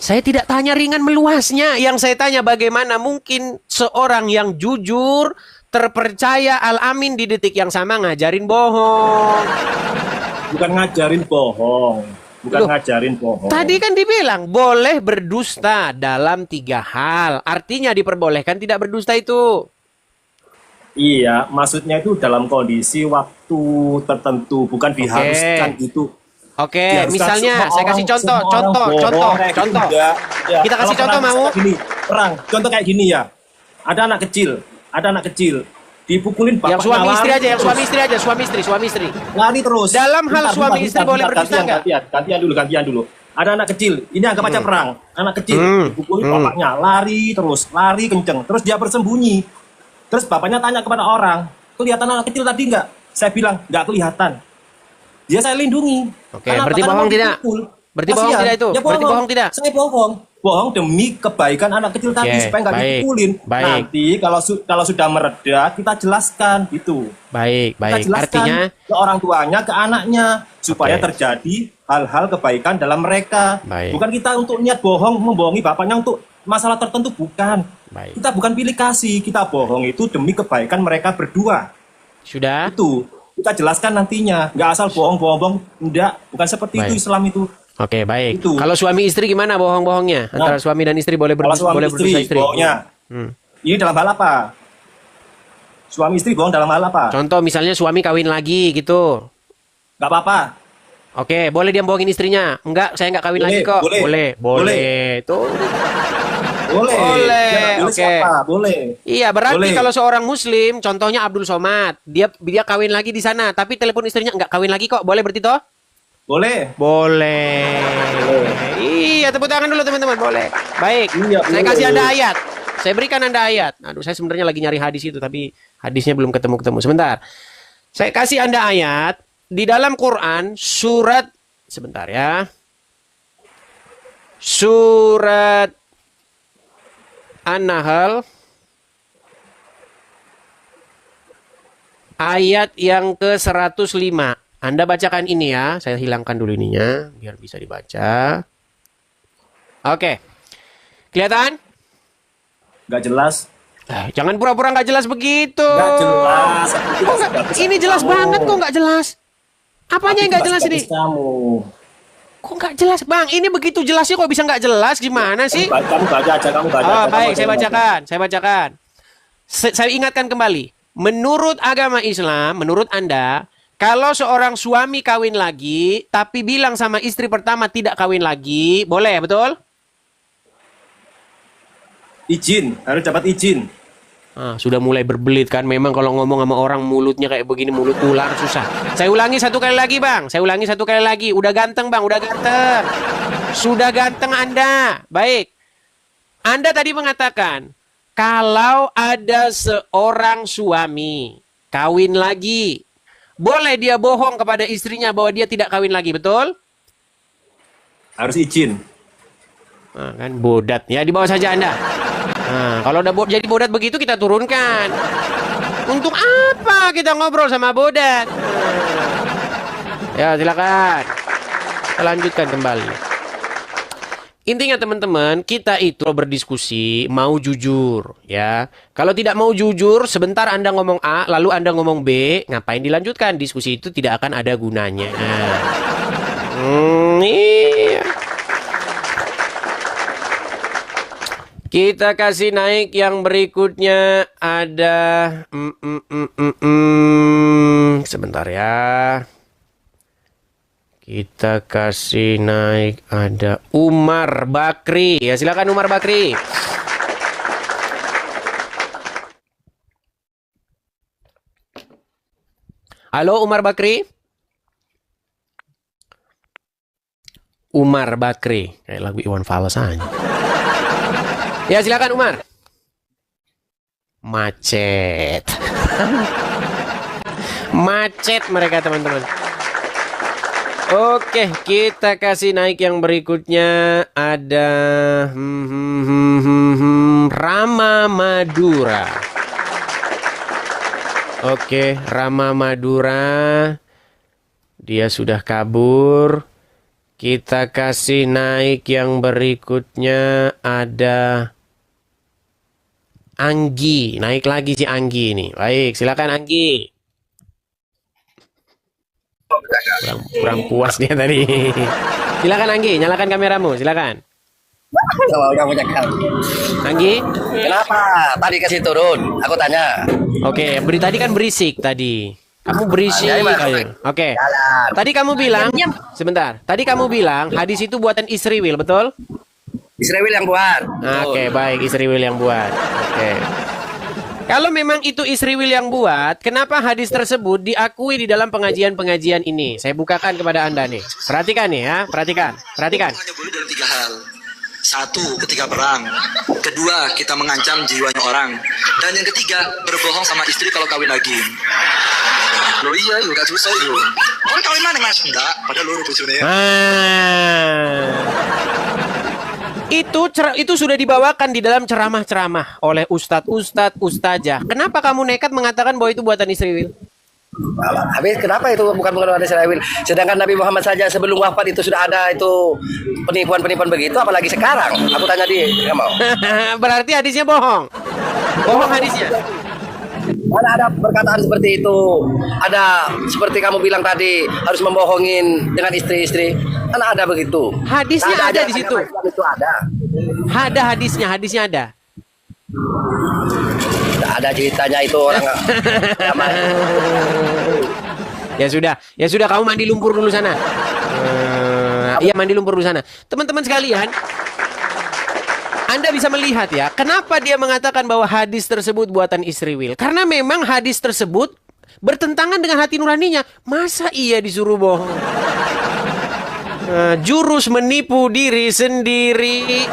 Saya tidak tanya ringan meluasnya. Yang saya tanya bagaimana mungkin seorang yang jujur, terpercaya, al-amin di detik yang sama ngajarin bohong. Bukan ngajarin bohong. Ngajarin bohong. Tadi kan dibilang boleh berdusta dalam 3 hal. Artinya diperbolehkan tidak berdusta itu. Iya, maksudnya itu dalam kondisi waktu tertentu, bukan diharuskan itu. Oke, misalnya saya kasih contoh. Kita kasih contoh mau? Gini, contoh kayak gini ya. Ada anak kecil, dipukulin bapaknya. Yang suami istri. Lari terus. Dalam hal suami istri boleh berdusta nggak? Gantian dulu. Ada anak kecil, ini anggap aja perang. Anak kecil dipukulin bapaknya, lari kenceng, terus dia bersembunyi. Terus bapaknya tanya kepada orang, kelihatan anak kecil tadi nggak? Saya bilang nggak kelihatan. Dia saya lindungi. Oke, berarti bohong tidak? Berarti bohong tidak itu? Ya, berarti bohong tidak? Saya bohong demi kebaikan anak kecil tadi supaya nggak dipukulin. Nanti kalau sudah mereda kita jelaskan itu. Baik. Artinya ke orang tuanya, ke anaknya supaya terjadi hal-hal kebaikan dalam mereka. Bukan kita untuk niat membohongi bapaknya untuk masalah tertentu, bukan. Kita bukan pilih kasih, kita bohong itu demi kebaikan mereka berdua. Sudah? Itu. kita jelaskan nantinya. Nggak asal bohong-bohong. Enggak, bukan seperti itu Baik. Islam itu. Oke, baik. Itu. Kalau suami istri gimana bohong-bohongnya? Antara suami dan istri boleh Kalau suami boleh istri, berdosa istri. bohongnya. Ini dalam hal apa? Suami istri bohong dalam hal apa? Contoh misalnya suami kawin lagi gitu. Nggak apa-apa. Oke, boleh dia bohongin istrinya? Enggak, saya nggak kawin Boleh, lagi kok. boleh. Boleh. Tuh. Boleh. Boleh. Ya, nggak boleh Oke. siapa? Boleh. Iya, berarti Boleh. kalau seorang muslim, contohnya Abdul Somad, dia kawin lagi di sana, tapi telepon istrinya nggak kawin lagi kok. Boleh berarti toh? Boleh. Boleh. Iya, tepuk tangan dulu teman-teman. Boleh. Baik. Iya, Saya boleh. kasih Anda ayat. Saya berikan Anda ayat. Aduh, saya sebenarnya lagi nyari hadis itu, tapi hadisnya belum ketemu-ketemu. Sebentar. Saya kasih Anda ayat di dalam Quran surat sebentar ya. Surat An-Nahl ayat yang ke-105. Anda bacakan ini ya. Saya hilangkan dulu ininya biar bisa dibaca. Oke. Kelihatan? Nggak jelas. Jangan pura-pura nggak jelas begitu. Nggak jelas. Kok ini jelas banget kok nggak jelas. Apanya yang nggak jelas ini? Kamu. Kok nggak jelas, Bang? Ini begitu jelasnya kok bisa nggak jelas? Gimana sih? Kamu baca aja, kamu baca. Oh, aja, baik, kamu saya baca. bacakan. Saya bacakan. Saya ingatkan kembali. Menurut agama Islam, menurut Anda, kalau seorang suami kawin lagi, tapi bilang sama istri pertama tidak kawin lagi, boleh, betul? Izin, harus dapat izin. Sudah mulai berbelit kan. Memang kalau ngomong sama orang mulutnya kayak begini, mulut ular susah. Saya ulangi satu kali lagi, Bang. Saya ulangi satu kali lagi. Udah ganteng, Bang. Udah ganteng. Sudah ganteng Anda. Baik. Anda tadi mengatakan, kalau ada seorang suami kawin lagi, boleh dia bohong kepada istrinya bahwa dia tidak kawin lagi, betul? Harus izin. Kan bodat. Ya, di bawah saja Anda. Kalau udah jadi bodat begitu kita turunkan. Untuk apa kita ngobrol sama bodat? Ya, silakan. Kita lanjutkan kembali. Intinya teman-teman, kita itu berdiskusi mau jujur, ya. Kalau tidak mau jujur, sebentar Anda ngomong A, lalu Anda ngomong B, ngapain dilanjutkan? Diskusi itu tidak akan ada gunanya. Iya. Kita kasih naik yang berikutnya ada sebentar ya. Kita kasih naik ada Umar Bakri. Ya, silakan Umar Bakri. Halo Umar Bakri. Umar Bakri. Kayak lagu Iwan Fals aja. Ya, silakan Umar. Macet. Macet mereka teman-teman. Oke, kita kasih naik yang berikutnya ada Rama Madura. Oke, Rama Madura. Dia sudah kabur. Kita kasih naik yang berikutnya ada Anggi. Naik lagi si Anggi ini. Baik, silakan Anggi. Kurang puas dia tadi. Silakan Anggi, nyalakan kameramu, silakan. Anggi, Kenapa? Tadi kasih turun. Aku tanya. oke, tadi kan berisik tadi. Kamu berisik. Jadi, Mas. Oke. Jalan. Tadi kamu bilang, sebentar. Tadi kamu bilang hadis itu buatan Israel, betul? Israel yang buat. Oke, baik, Israel yang buat. Oke. Kalau memang itu Israel yang buat, kenapa hadis tersebut diakui di dalam pengajian-pengajian ini? Saya bukakan kepada Anda nih. Perhatikan nih ya, perhatikan. Hanya boleh dalam 3 hal. 1, ketika perang. 2, kita mengancam jiwanya orang. Dan yang ketiga, berbohong sama istri kalau kawin lagi. Loh iya, gak susah itu. Orang kawin mana mas? Enggak, padahal lu bojone ya. Itu sudah dibawakan di dalam ceramah-ceramah oleh ustadz-ustadz, ustazah. Kenapa kamu nekat mengatakan bahwa itu buatan Israel? Habis kenapa itu bukan ada Israel? Sedangkan Nabi Muhammad saja sebelum wafat itu sudah ada itu penipuan-penipuan begitu, apalagi sekarang? Aku tanya dia, nggak mau. Berarti hadisnya bohong. Bohong hadisnya. Mana ada perkataan seperti itu? Ada seperti kamu bilang tadi harus membohongin dengan istri-istri. Mana ada begitu? Hadisnya Nah, ada di situ. Itu ada. Ada hadisnya ada. Tidak ada ceritanya itu orang. Ya sudah kamu mandi lumpur dulu sana. Iya mandi lumpur dulu sana. Teman-teman sekalian, Anda bisa melihat ya, kenapa dia mengatakan bahwa hadis tersebut buatan istri Will? Karena memang hadis tersebut bertentangan dengan hati nuraninya. Masa iya disuruh bohong? Jurus menipu diri sendiri.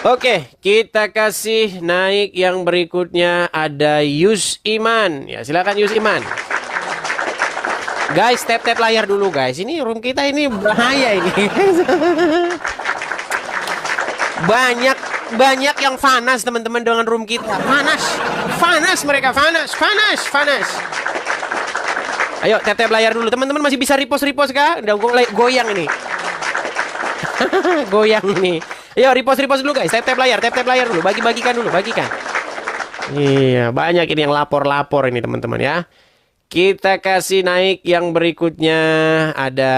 Oke, kita kasih naik yang berikutnya, ada Yus Iman. Ya, silakan Yus Iman. Guys, tap layar dulu guys. Ini room kita ini bahaya ini. Banyak yang fanas teman-teman dengan room kita. Fanas mereka, fanas. Ayo tap layar dulu. Teman-teman masih bisa repost kah? Udah goyang ini. Goyang ini. Ayo repost dulu guys. Tap layar dulu. Bagikan dulu. Iya, banyak ini yang lapor ini teman-teman ya. Kita kasih naik yang berikutnya, ada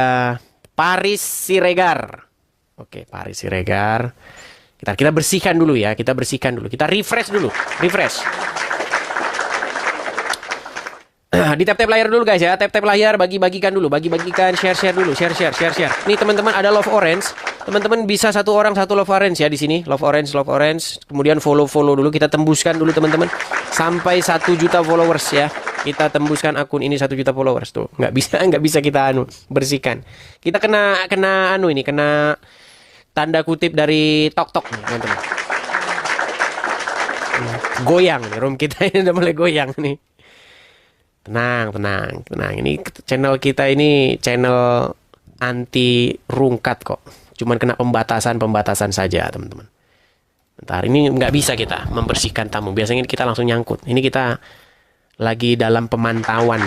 Paris Siregar. Oke, Paris Siregar. Kita bersihkan dulu ya, kita refresh dulu. Di tap layar dulu guys ya, tap layar, bagikan dulu, share dulu. Nih teman-teman ada Love Orange. Teman-teman bisa satu orang satu Love Orange ya di sini. Love Orange. Kemudian follow dulu, kita tembuskan dulu teman-teman sampai 1 juta followers ya. Kita tembuskan akun ini 1 juta followers tuh. Nggak bisa kita bersihkan. Kita kena tanda kutip dari tok nih, teman-teman. Goyang nih, room kita ini udah mulai goyang nih. Tenang. Ini channel kita ini channel anti rungkat kok. Cuman kena pembatasan saja, teman-teman. Bentar, ini nggak bisa kita membersihkan tamu. Biasanya kita langsung nyangkut. Ini kita lagi dalam pemantauan.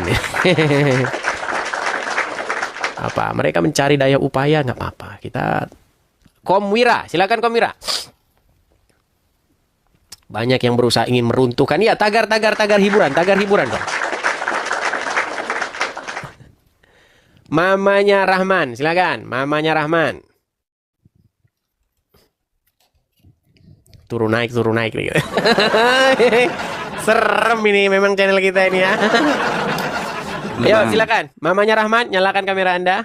Apa? Mereka mencari daya upaya, nggak apa-apa. Kita Komwira, silakan Komwira. Banyak yang berusaha ingin meruntuhkan. Ya, tagar hiburan kok. Mamanya Rahman, silakan. Mamanya Rahman. Turun naik gitu. Serem ini memang channel kita ini ya. Ayo silakan. Mamanya Rahman, nyalakan kamera Anda.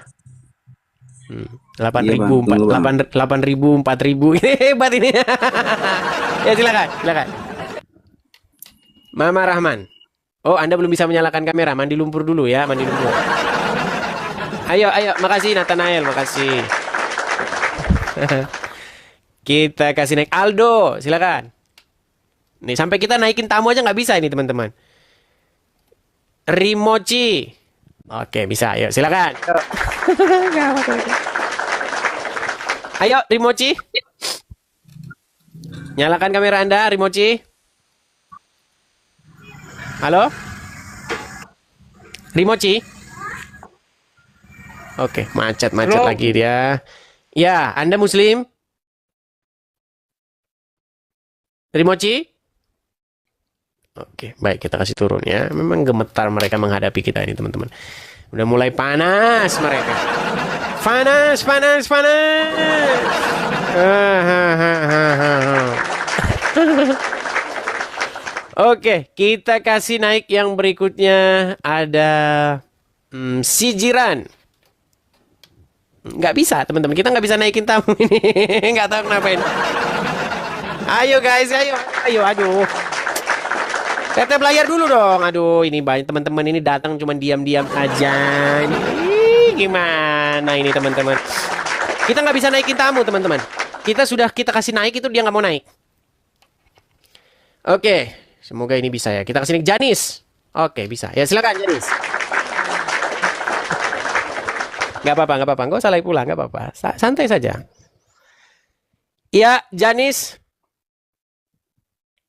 8.000, 4.000. Hebat ini. Ya silakan. Mama Rahman. Oh, Anda belum bisa menyalakan kamera. Mandi lumpur dulu ya, Ayo, makasih Nathanael, makasih. Kita kasih naik Aldo, silakan. Nih, sampai kita naikin tamu aja nggak bisa ini, teman-teman. Rimochi. Oke, bisa. Ayo, silakan. Ayo, Rimochi. Nyalakan kamera Anda, Rimochi. Halo? Rimochi. Oke, macet lagi dia. Ya, Anda Muslim? Rimochi? Oke, baik, kita kasih turun ya. Memang gemetar mereka menghadapi kita ini, teman-teman. Udah mulai panas mereka. Panas. Oke, kita kasih naik yang berikutnya, ada Sijiran. Nggak bisa, teman-teman. Kita nggak bisa naikin tamu ini. Nggak tahu kenapa ini. Ayo guys, ayo, aduh. Tap layar dulu dong. Aduh, ini banyak teman-teman ini datang cuma diam-diam aja. Ini gimana ini teman-teman? Kita nggak bisa naikin tamu, teman-teman. Kita kasih naik itu dia nggak mau naik. Oke, semoga ini bisa ya. Kita kasih naik Janis. Oke, bisa. Ya silakan Janis. Nggak apa-apa. Nggak usah lagi pulang, nggak apa-apa. Santai saja. Iya, Janis.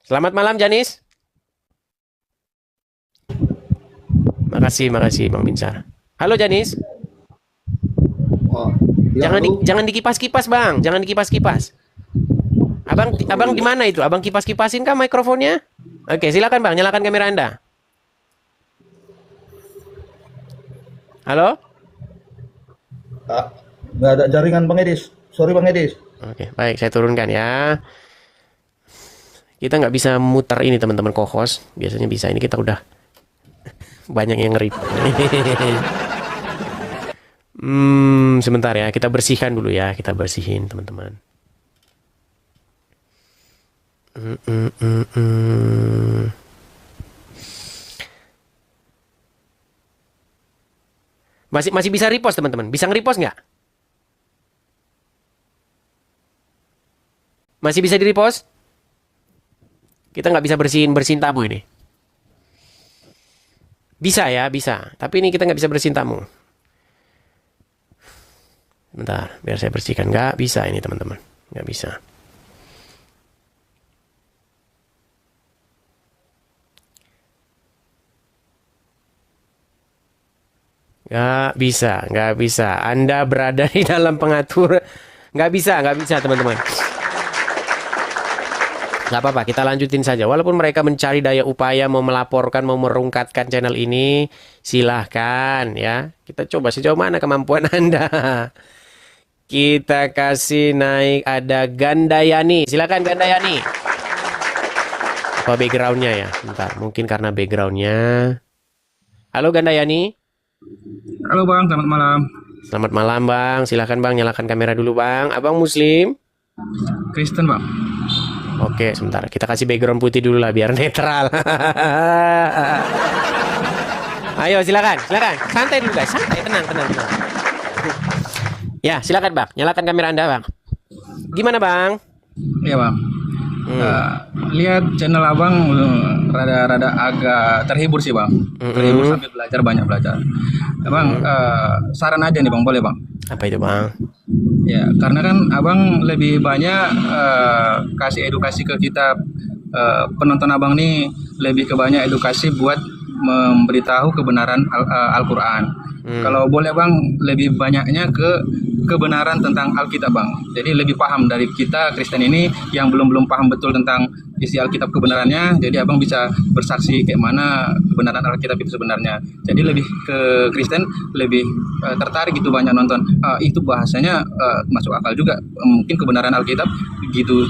Selamat malam, Janis. Makasih, Bang Binsar. Halo, Janis. Oh, ya, jangan dikipas-kipas, Bang. Jangan dikipas-kipas. Abang di mana itu? Abang kipas-kipasin kah mikrofonnya? Oke, silakan Bang, nyalakan kamera Anda. Halo? Nggak ada jaringan Bang Edis. Sorry Bang Edis. Oke, baik, saya turunkan ya. Kita nggak bisa muter ini teman-teman co-host. Biasanya bisa, ini kita udah banyak yang ngerip. Sebentar ya, kita bersihkan dulu ya. Kita bersihin teman-teman. Masih bisa repost teman-teman. Bisa nge-repost nggak? Masih bisa di-repost? Kita nggak bisa bersihin tamu ini. Bisa ya, bisa. Tapi ini kita nggak bisa bersihin tamu. Bentar, biar saya bersihkan. Nggak bisa ini teman-teman. Nggak bisa. Nggak bisa. Anda berada di dalam pengatur. Nggak bisa teman-teman. Nggak apa-apa, kita lanjutin saja. Walaupun mereka mencari daya upaya mau melaporkan, mau merungkatkan channel ini, silahkan ya. Kita coba sejauh mana kemampuan Anda. Kita kasih naik, ada Gandayani. Silakan Gandayani. Apa backgroundnya ya? Bentar, mungkin karena backgroundnya. Halo Gandayani. Halo Bang, selamat malam. Selamat malam Bang, silakan Bang, nyalakan kamera dulu Bang. Abang Muslim? Kristen Bang. Oke, sebentar. Kita kasih background putih dulu lah biar netral. Ayo, silakan. Santai dulu guys, santai, tenang. Ya, silakan Bang. Nyalakan kamera Anda, Bang. Gimana, Bang? Iya, Bang. Lihat channel Abang rada agak terhibur sih, Bang. Terhibur sambil banyak belajar. Bang, saran aja nih, Bang. Boleh, Bang? Apa itu, Bang? Ya, karena kan Abang lebih banyak kasih edukasi ke kita, penonton Abang nih lebih ke banyak edukasi buat memberitahu kebenaran Al-Quran. Kalau boleh Bang, lebih banyaknya ke kebenaran tentang Alkitab Bang. Jadi lebih paham dari kita Kristen ini yang belum paham betul tentang isi Alkitab kebenarannya. Jadi Abang bisa bersaksi kayak mana kebenaran Alkitab itu sebenarnya. Jadi lebih ke Kristen, lebih tertarik gitu banyak nonton. Itu bahasanya masuk akal juga. Mungkin kebenaran Alkitab gitu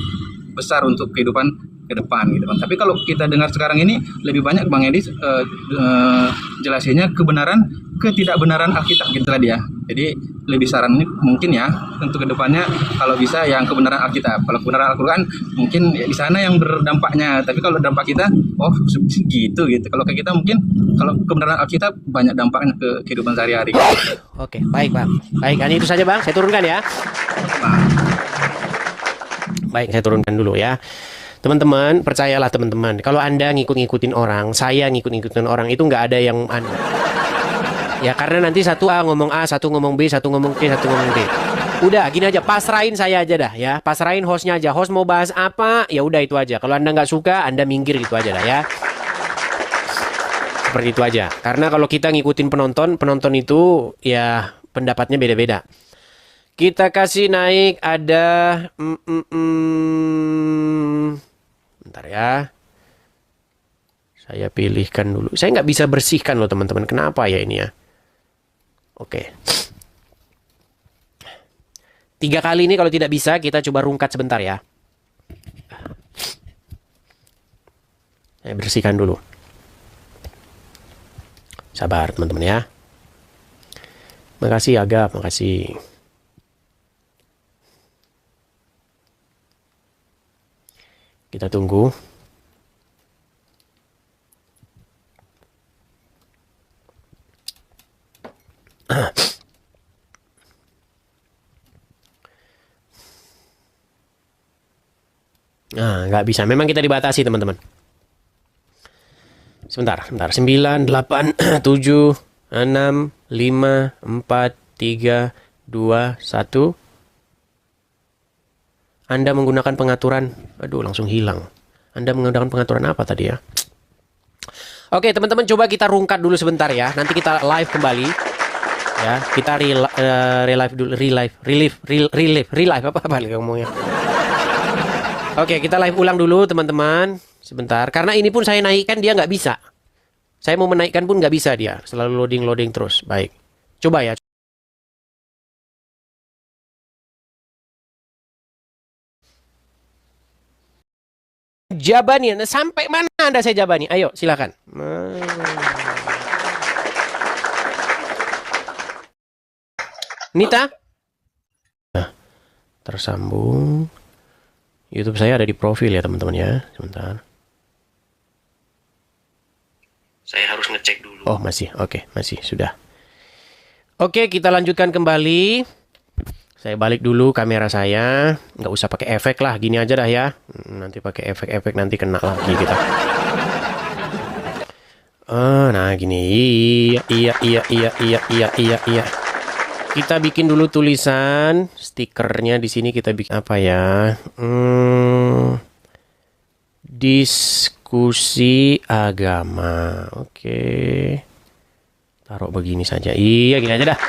besar untuk kehidupan ke depan gitu Bang. Tapi kalau kita dengar sekarang ini lebih banyak Bang Edi jelasinnya kebenaran ketidakbenaran Alkitab gitu tadi ya. Jadi lebih saran ini mungkin ya untuk kedepannya kalau bisa yang kebenaran Alkitab. Kalau kebenaran Al-Quran mungkin ya di sana yang berdampaknya. Tapi kalau dampak kita, gitu. Kalau kayak kita mungkin kalau kebenaran Alkitab banyak dampaknya ke kehidupan sehari-hari. Oke, baik Bang. Baik, hanya itu saja Bang. Saya turunkan ya. Baik, saya turunkan dulu ya. Teman-teman, percayalah teman-teman. Kalau Anda ngikut-ngikutin orang, saya ngikut-ngikutin orang, itu nggak ada yang Anda. Ya, karena nanti satu A ngomong A, satu ngomong B, satu ngomong C, satu ngomong D. Udah, gini aja, pasrahin saya aja dah ya. Pasrahin hostnya aja. Host mau bahas apa, ya udah itu aja. Kalau Anda nggak suka, Anda minggir gitu aja dah ya. Seperti itu aja. Karena kalau kita ngikutin penonton itu ya pendapatnya beda-beda. Kita kasih naik ada bentar ya. Saya pilihkan dulu. Saya nggak bisa bersihkan loh teman-teman. Kenapa ya ini ya? Oke. 3 kali ini kalau tidak bisa kita coba rungkat sebentar ya. Saya bersihkan dulu. Sabar teman-teman ya. Makasih Agap, makasih. Kita tunggu. Nah, nggak bisa. Memang kita dibatasi, teman-teman. Sebentar. 9, 8, 7, 6, 5, 4, 3, 2, 1. Anda menggunakan pengaturan. Aduh, langsung hilang. Anda menggunakan pengaturan apa tadi ya? Oke, teman-teman, coba kita rungkat dulu sebentar ya. Nanti kita live kembali. Ya, kita relive apa lagi ngomongnya? Oke, kita live ulang dulu teman-teman. Sebentar, karena ini pun saya naikkan dia nggak bisa. Saya mau menaikkan pun nggak bisa dia. Selalu loading terus. Baik, coba ya. Jabani, sampai mana Anda saya jabani? Ayo, silakan. Nita? Nah, tersambung. YouTube saya ada di profil ya teman-teman ya. Sebentar. Saya harus ngecek dulu. Oh, masih. Oke, masih. Sudah. Oke, kita lanjutkan kembali. Saya balik dulu kamera saya. Nggak usah pakai efek lah. Gini aja dah ya. Nanti pakai efek-efek nanti kena lagi kita. Nah, gini. Iya. Kita bikin dulu tulisan. Stikernya di sini kita bikin apa ya? Diskusi agama. Oke. Taruh begini saja. Iya, gini aja dah.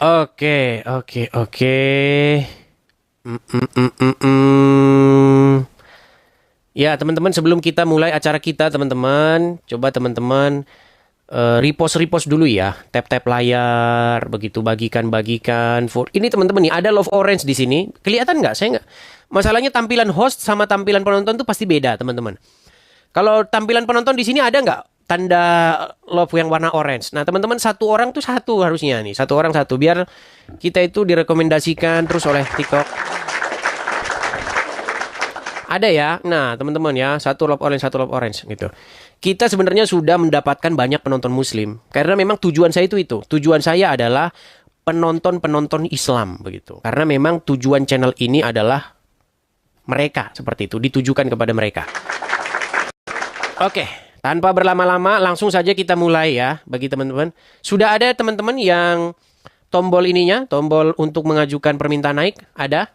Oke. Ya, teman-teman, sebelum kita mulai acara kita, teman-teman, coba teman-teman repost dulu ya. Tap-tap layar, begitu bagikan. Ini teman-teman nih, ada love orange di sini. Kelihatan nggak? Saya nggak. Masalahnya tampilan host sama tampilan penonton tuh pasti beda, teman-teman. Kalau tampilan penonton di sini ada nggak tanda love yang warna orange? Nah, teman-teman, satu orang tuh satu harusnya nih. Satu orang satu. Biar kita itu direkomendasikan terus oleh TikTok. Ada ya. Nah, teman-teman ya. Satu love orange gitu. Kita sebenarnya sudah mendapatkan banyak penonton muslim. Karena memang tujuan saya itu. Tujuan saya adalah penonton Islam begitu. Karena memang tujuan channel ini adalah mereka seperti itu. Ditujukan kepada mereka. Oke. Tanpa berlama-lama, langsung saja kita mulai ya, bagi teman-teman. Sudah ada teman-teman yang tombol ininya, tombol untuk mengajukan permintaan naik, ada?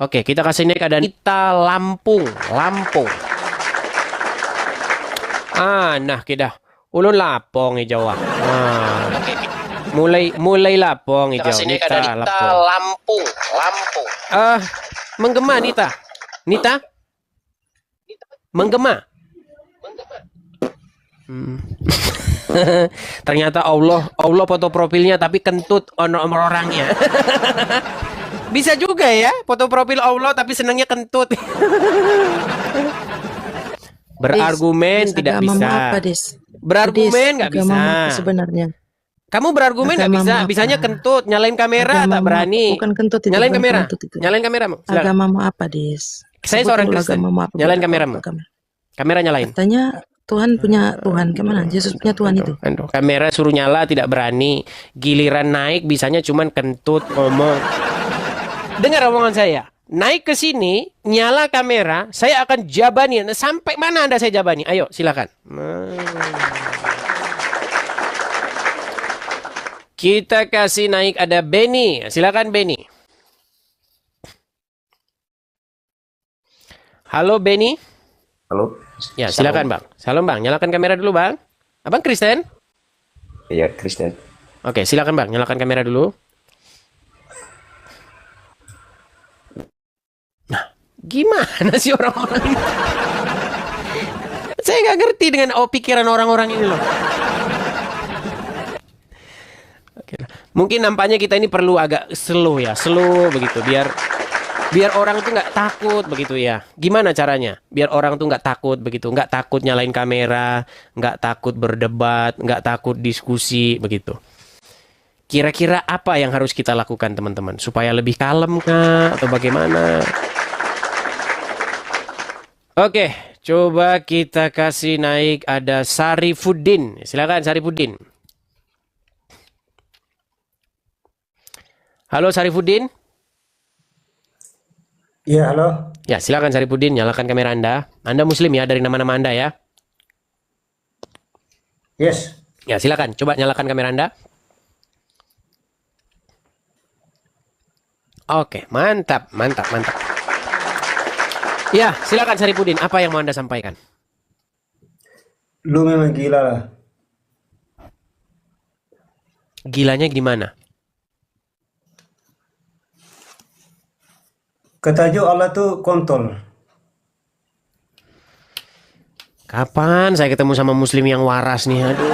Oke, kita kasih naik ada Nita Lampung. Nah, kita ulun lapong Jawa. Mulai lapong Jawa. Nita Lampung. Menggema Nita. Menggema. Ternyata Allah foto profilnya tapi kentut nomor orangnya. Bisa juga ya, foto profil Allah tapi senangnya kentut. Berargumen tidak bisa. Berargumen nggak bisa. Sebenarnya. Kamu berargumen nggak bisa. Bisanya kentut, nyalain kamera tak berani. Bukan kentut itu. Nyalain kamera. Nyalain kamera. Agamamu apa, Des? Saya seorang Kristen. Nyalain kameramu. Kamera nyalain. Katanya Tuhan punya Tuhan, kemana? Yesus punya Tuhan itu. Kamera suruh nyala tidak berani. Giliran naik bisanya cuman kentut ngomong. Dengar omongan saya. Naik ke sini, nyala kamera, saya akan jabani. Sampai mana Anda saya jabani? Ayo, silakan. Kita kasih naik ada Benny. Silakan Benny. Halo Benny. Halo. Ya, silakan Bang. Salam Bang, nyalakan kamera dulu Bang. Abang Kristen? Iya, Kristen. Oke, silakan Bang, nyalakan kamera dulu. Nah, gimana sih orang-orang ini? Saya nggak ngerti dengan pikiran orang-orang ini loh. Oke. Mungkin nampaknya kita ini perlu agak slow begitu biar orang tuh nggak takut begitu ya. Gimana caranya? Biar orang tuh nggak takut begitu, nggak takut nyalain kamera, nggak takut berdebat, nggak takut diskusi begitu. Kira-kira apa yang harus kita lakukan teman-teman? Supaya lebih kalem kah? Atau bagaimana? Oke, coba kita kasih naik ada Sarifuddin. Silakan Sarifuddin. Halo Sarifuddin. Iya, halo. Ya, silakan Sarifuddin, nyalakan kamera Anda. Anda muslim ya, dari nama-nama Anda ya. Yes. Ya, silakan. Coba nyalakan kamera Anda. Oke, mantap. Ya, silakan Sarifuddin. Apa yang mau Anda sampaikan? Lu memang gila lah. Gilanya gimana? Kata Jo Allah tuh kontol. Kapan saya ketemu sama muslim yang waras nih? Aduh.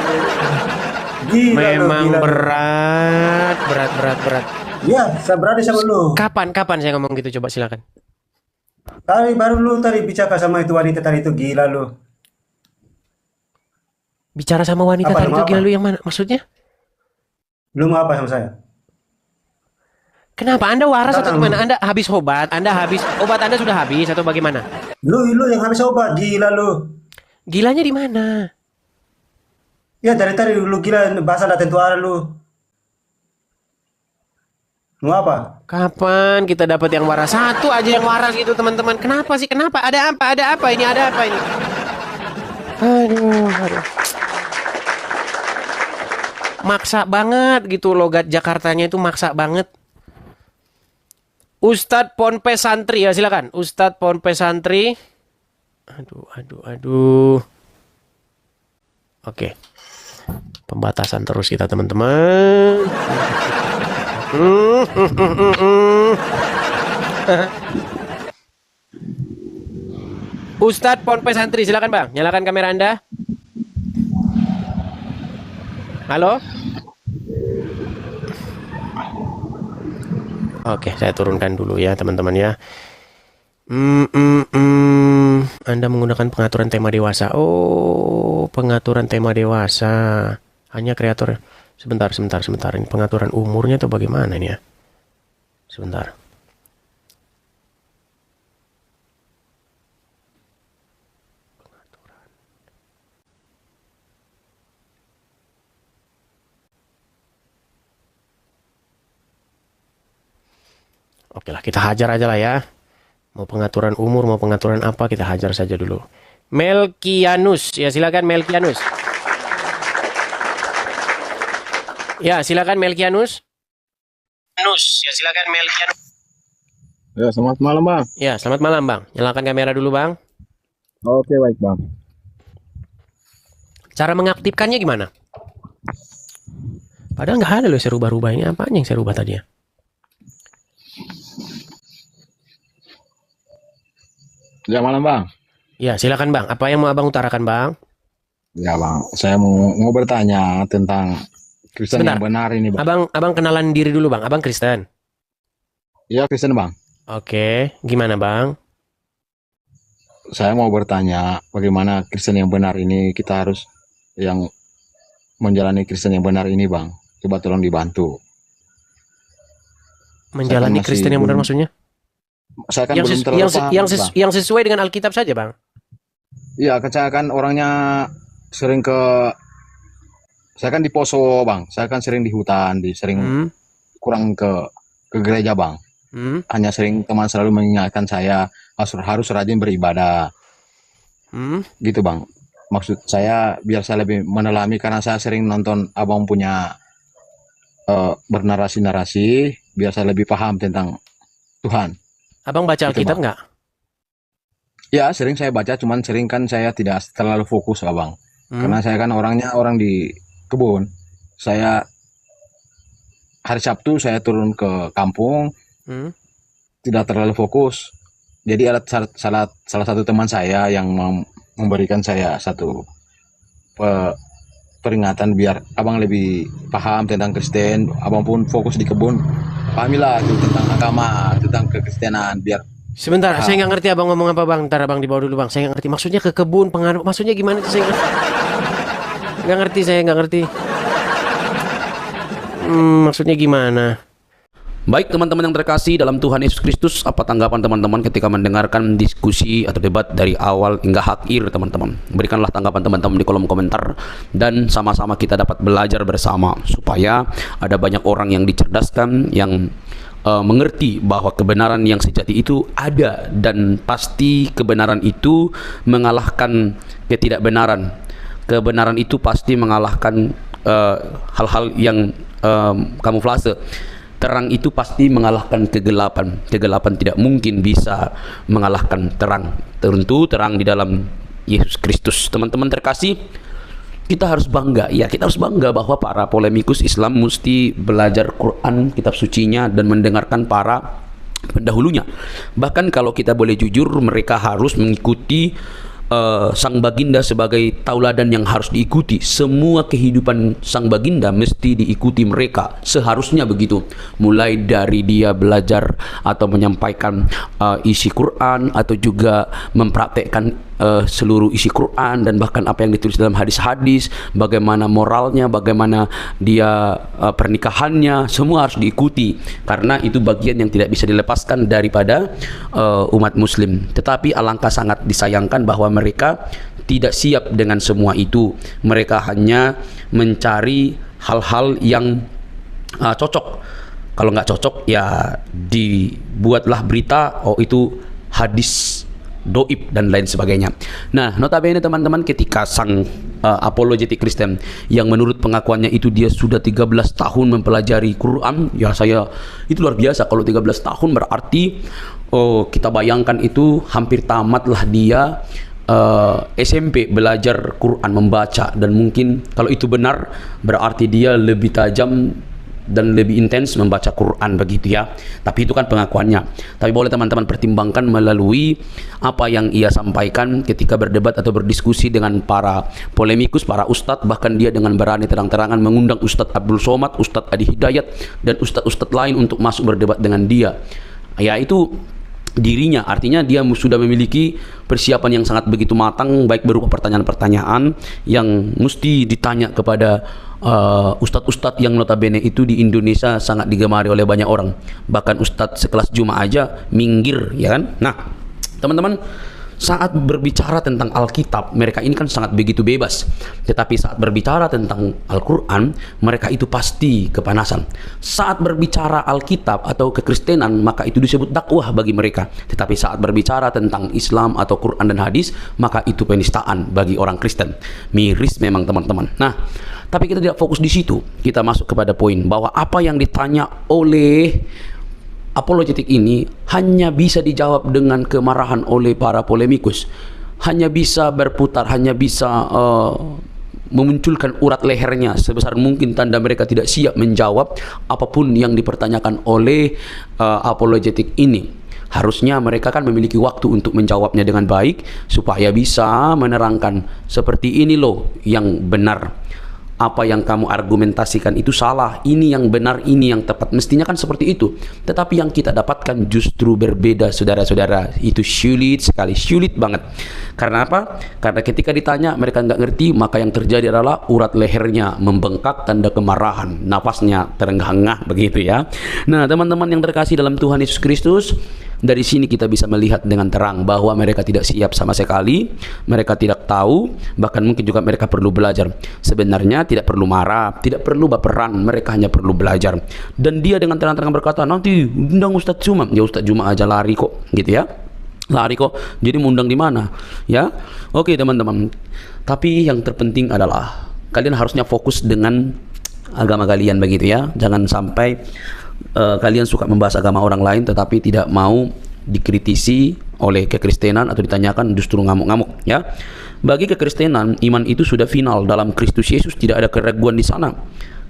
Gila Memang gila. berat. Ya, saya berani sama lu. Kapan saya ngomong gitu? Coba silakan. Tadi baru lu tadi bicara sama itu wanita tadi itu gila lu. Bicara sama wanita Apa, tadi lu itu apa? gila lu yang mana? Maksudnya? Lu mau apa sama saya? Kenapa? Anda waras atau Datang. gimana? Anda habis obat? Obat Anda sudah habis atau bagaimana? Lu yang habis obat, gila lu. Gilanya di mana? Ya dari tadi lu gila bahasa datang tu arah lu. Mau apa? Kapan kita dapat yang waras? Satu aja yang waras gitu teman-teman. Kenapa sih? Kenapa? Ada apa? Ada apa ini? Ada apa ini? Aduh. Maksa banget gitu logat Jakartanya itu maksa banget. Ustadz Ponpes Santri ya silakan. Ustadz Ponpes Santri. Aduh. Oke. Pembatasan terus kita teman-teman. Ustadz Ponpes Santri silakan Bang. Nyalakan kamera Anda. Halo. Oke, saya turunkan dulu ya teman-teman ya. Anda menggunakan pengaturan tema dewasa. Oh, pengaturan tema dewasa. Hanya kreator. Sebentar. Ini pengaturan umurnya atau bagaimana nih ya? Sebentar. Oke lah, kita hajar aja lah ya. Mau pengaturan umur, mau pengaturan apa, kita hajar saja dulu. Melkianus, ya silakan Melkianus. Ya silakan Melkianus. Ya, selamat malam, Bang. Ya, selamat malam Bang. Nyalakan kamera dulu Bang. Oke, baik, Bang. Cara mengaktifkannya gimana? Padahal nggak ada loh saya rubah-rubah ini. Apanya yang saya rubah tadi ya? Ya, malam, Bang. Ya, silakan Bang. Apa yang mau Abang utarakan, Bang? Ya, Bang. Saya mau bertanya tentang Kristen Sebentar. yang benar ini, Bang. Abang kenalan diri dulu, Bang. Abang Kristen. Iya, Kristen, Bang. Oke, gimana, Bang? Saya mau bertanya bagaimana Kristen yang benar ini kita harus yang menjalani Kristen yang benar ini, Bang. Coba tolong dibantu. Menjalani masih Kristen yang benar belum- maksudnya? Saya kan belum terlalu paham, Bang. Yang sesuai dengan Alkitab saja, Bang. Iya, saya kan orangnya sering saya kan di Poso, Bang. Saya kan sering di hutan, sering kurang ke gereja, Bang. Hanya sering teman selalu mengingatkan saya harus rajin beribadah. Gitu, Bang. Maksud saya biar saya lebih menelami karena saya sering nonton Abang punya bernarasi-narasi, biar saya lebih paham tentang Tuhan. Abang baca Gitu, Alkitab Bang. nggak? Ya, sering saya baca, cuman sering kan saya tidak terlalu fokus, Abang. Karena saya kan orangnya orang di kebun. Saya hari Sabtu saya turun ke kampung, tidak terlalu fokus. Jadi ada salah satu teman saya yang memberikan saya satu peringatan biar Abang lebih paham tentang Kristen. Abang pun fokus di kebun. Pahamilah itu tentang agama, tentang kekristenan biar. Sebentar, saya nggak ngerti Abang ngomong apa, Bang. Ntar Abang di bawah dulu, Bang. Saya nggak ngerti. Maksudnya ke kebun, pengaruh. Maksudnya gimana sih? Saya nggak ngerti. Maksudnya gimana? Baik teman-teman yang terkasih dalam Tuhan Yesus Kristus, apa tanggapan teman-teman ketika mendengarkan diskusi atau debat dari awal hingga akhir teman-teman? Berikanlah tanggapan teman-teman di kolom komentar dan sama-sama kita dapat belajar bersama supaya ada banyak orang yang dicerdaskan, yang mengerti bahwa kebenaran yang sejati itu ada dan pasti kebenaran itu mengalahkan ketidakbenaran. Kebenaran itu pasti mengalahkan hal-hal yang kamuflase. Terang itu pasti mengalahkan kegelapan. Kegelapan tidak mungkin bisa mengalahkan terang. Tentu terang di dalam Yesus Kristus. Teman-teman terkasih, kita harus bangga. Ya, kita harus bangga bahwa para polemikus Islam mesti belajar Quran, kitab sucinya, dan mendengarkan para pendahulunya. Bahkan kalau kita boleh jujur, mereka harus mengikuti sang baginda sebagai tauladan yang harus diikuti. Semua kehidupan sang baginda mesti diikuti mereka, seharusnya begitu. Mulai dari dia belajar atau menyampaikan isi Quran, atau juga mempraktekkan seluruh isi Quran, dan bahkan apa yang ditulis dalam hadis-hadis, bagaimana moralnya, bagaimana dia pernikahannya, semua harus diikuti, karena itu bagian yang tidak bisa dilepaskan daripada umat muslim. Tetapi alangkah sangat disayangkan bahwa mereka tidak siap dengan semua itu. Mereka hanya mencari hal-hal yang cocok. Kalau nggak cocok, ya dibuatlah berita, oh itu hadis doib dan lain sebagainya. Nah, notabene teman-teman, ketika sang apologetik Kristen yang menurut pengakuannya itu dia sudah 13 tahun mempelajari Quran, ya saya itu luar biasa. Kalau 13 tahun berarti kita bayangkan itu hampir tamatlah dia SMP belajar Quran, membaca, dan mungkin kalau itu benar berarti dia lebih tajam dan lebih intens membaca Quran, begitu ya. Tapi itu kan pengakuannya. Tapi boleh teman-teman pertimbangkan melalui apa yang ia sampaikan ketika berdebat atau berdiskusi dengan para polemikus, para ustadz. Bahkan dia dengan berani terang-terangan mengundang Ustadz Abdul Somad, Ustadz Adi Hidayat, dan ustadz-ustadz lain untuk masuk berdebat dengan dia. Ya, itu dirinya, artinya dia sudah memiliki persiapan yang sangat begitu matang, baik berupa pertanyaan-pertanyaan yang mesti ditanya kepada ustadz-ustadz yang notabene itu di Indonesia sangat digemari oleh banyak orang. Bahkan ustadz sekelas Juma aja minggir, ya kan? Nah, teman-teman, saat berbicara tentang Alkitab, mereka ini kan sangat begitu bebas. Tetapi saat berbicara tentang Al-Quran, mereka itu pasti kepanasan. Saat berbicara Alkitab atau kekristenan, maka itu disebut dakwah bagi mereka. Tetapi saat berbicara tentang Islam atau Quran dan hadis, maka itu penistaan bagi orang Kristen. Miris memang teman-teman. Nah, tapi kita tidak fokus di situ. Kita masuk kepada poin bahwa apa yang ditanya oleh apologetik ini hanya bisa dijawab dengan kemarahan oleh para polemikus, hanya bisa berputar, hanya bisa memunculkan urat lehernya sebesar mungkin, tanda mereka tidak siap menjawab apapun yang dipertanyakan oleh apologetik ini. Harusnya mereka kan memiliki waktu untuk menjawabnya dengan baik, supaya bisa menerangkan seperti ini loh yang benar. Apa yang kamu argumentasikan itu salah, ini yang benar, ini yang tepat. Mestinya kan seperti itu. Tetapi yang kita dapatkan justru berbeda, saudara-saudara. Itu sulit sekali, sulit banget. Karena apa? Karena ketika ditanya mereka nggak ngerti, maka yang terjadi adalah urat lehernya membengkak, tanda kemarahan, napasnya terenggah-enggah, begitu ya. Nah, teman-teman yang terkasih dalam Tuhan Yesus Kristus, dari sini kita bisa melihat dengan terang bahwa mereka tidak siap sama sekali, mereka tidak tahu, bahkan mungkin juga mereka perlu belajar. Sebenarnya tidak perlu marah, tidak perlu baperan, mereka hanya perlu belajar. Dan dia dengan terang-terangan berkata, nanti undang Ustadz Juma. Ya Ustadz Juma aja lari kok, gitu ya. Lari kok, jadi mau undang di mana? Ya, oke teman-teman. Tapi yang terpenting adalah kalian harusnya fokus dengan agama kalian, begitu ya. Jangan sampai kalian suka membahas agama orang lain tetapi tidak mau dikritisi oleh kekristenan atau ditanyakan justru ngamuk-ngamuk, ya. Bagi kekristenan, iman itu sudah final dalam Kristus Yesus. Tidak ada keraguan di sana,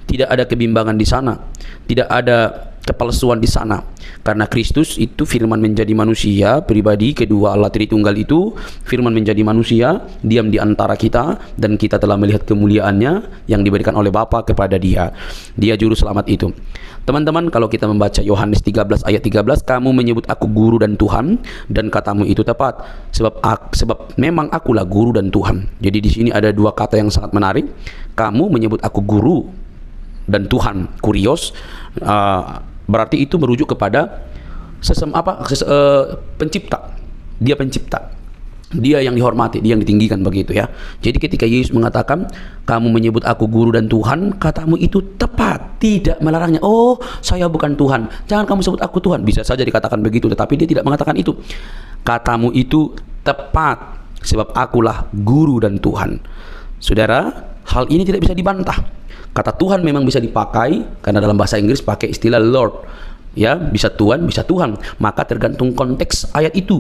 tidak ada kebimbangan di sana, tidak ada kepalsuan di sana. Karena Kristus itu firman menjadi manusia, pribadi kedua Allah Tritunggal itu firman menjadi manusia, diam di antara kita, dan kita telah melihat kemuliaannya yang diberikan oleh Bapa kepada dia. Dia juru selamat itu. Teman-teman, kalau kita membaca Yohanes 13 ayat 13, kamu menyebut aku guru dan Tuhan, dan katamu itu tepat, sebab memang akulah guru dan Tuhan. Jadi di sini ada dua kata yang sangat menarik. Kamu menyebut aku guru dan Tuhan, kurios, berarti itu merujuk kepada pencipta. Dia pencipta, dia yang dihormati, dia yang ditinggikan, begitu ya. Jadi ketika Yesus mengatakan kamu menyebut aku guru dan Tuhan, katamu itu tepat, tidak melarangnya. Oh, saya bukan Tuhan, jangan kamu sebut aku Tuhan. Bisa saja dikatakan begitu, tetapi dia tidak mengatakan itu. Katamu itu tepat, sebab akulah guru dan Tuhan. Saudara, hal ini tidak bisa dibantah. Kata Tuhan memang bisa dipakai, karena dalam bahasa Inggris pakai istilah Lord, ya, bisa Tuhan, bisa Tuhan. Maka tergantung konteks ayat itu.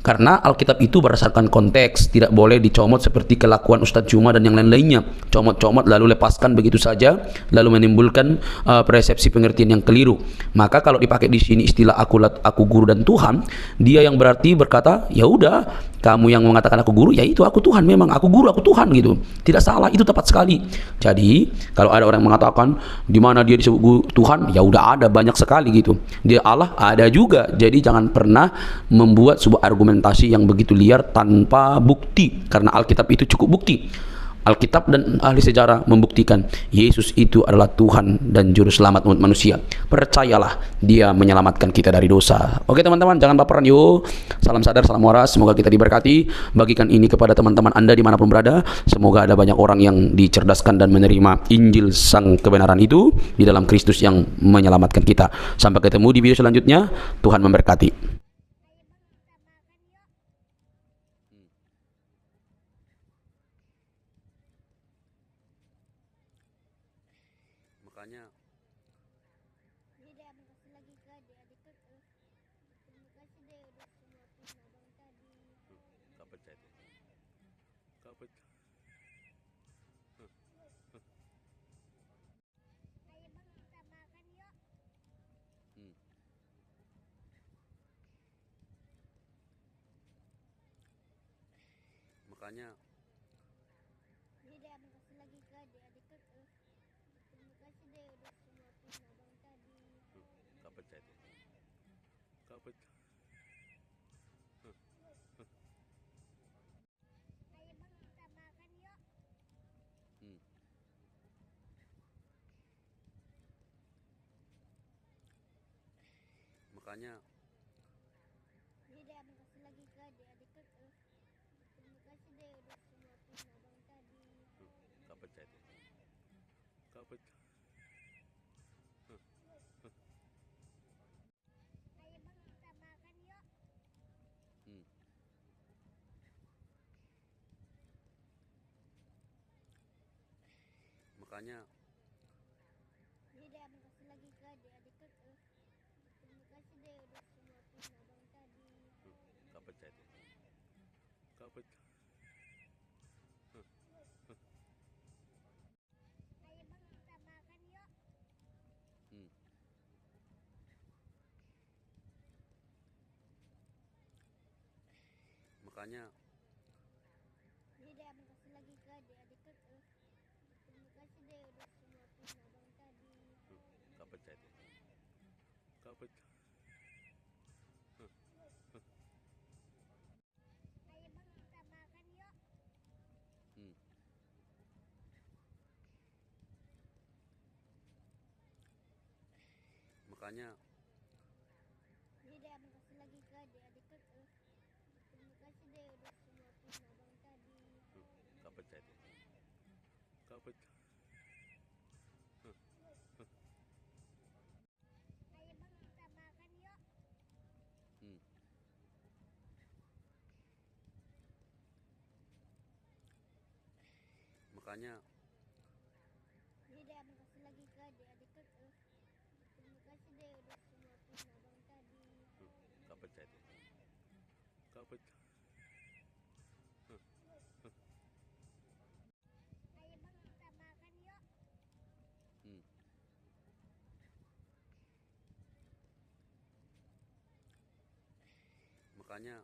Karena Alkitab itu berdasarkan konteks, tidak boleh dicomot seperti kelakuan Ustadz Cuma dan yang lain-lainnya. Comot-comot lalu lepaskan begitu saja, lalu menimbulkan persepsi pengertian yang keliru. Maka kalau dipakai di sini istilah aku guru dan Tuhan, dia yang berarti berkata, ya udah, kamu yang mengatakan aku guru, ya itu aku Tuhan, memang aku guru, aku Tuhan gitu. Tidak salah, itu tepat sekali. Jadi kalau ada orang yang mengatakan di mana dia disebut guru Tuhan, ya udah ada banyak sekali gitu. Dia Allah ada juga. Jadi jangan pernah membuat sebuah argumentasi yang begitu liar tanpa bukti, karena Alkitab itu cukup bukti. Alkitab dan ahli sejarah membuktikan Yesus itu adalah Tuhan dan juru selamat umat manusia. Percayalah, dia menyelamatkan kita dari dosa. Oke teman-teman, jangan baperan yuk. Salam sadar, salam waras, semoga kita diberkati. Bagikan ini kepada teman-teman Anda dimanapun berada. Semoga ada banyak orang yang dicerdaskan dan menerima Injil sang kebenaran itu di dalam Kristus yang menyelamatkan kita. Sampai ketemu di video selanjutnya. Tuhan memberkati. Makanya makanya makanya makanya makanya makanya makanya makanya makanya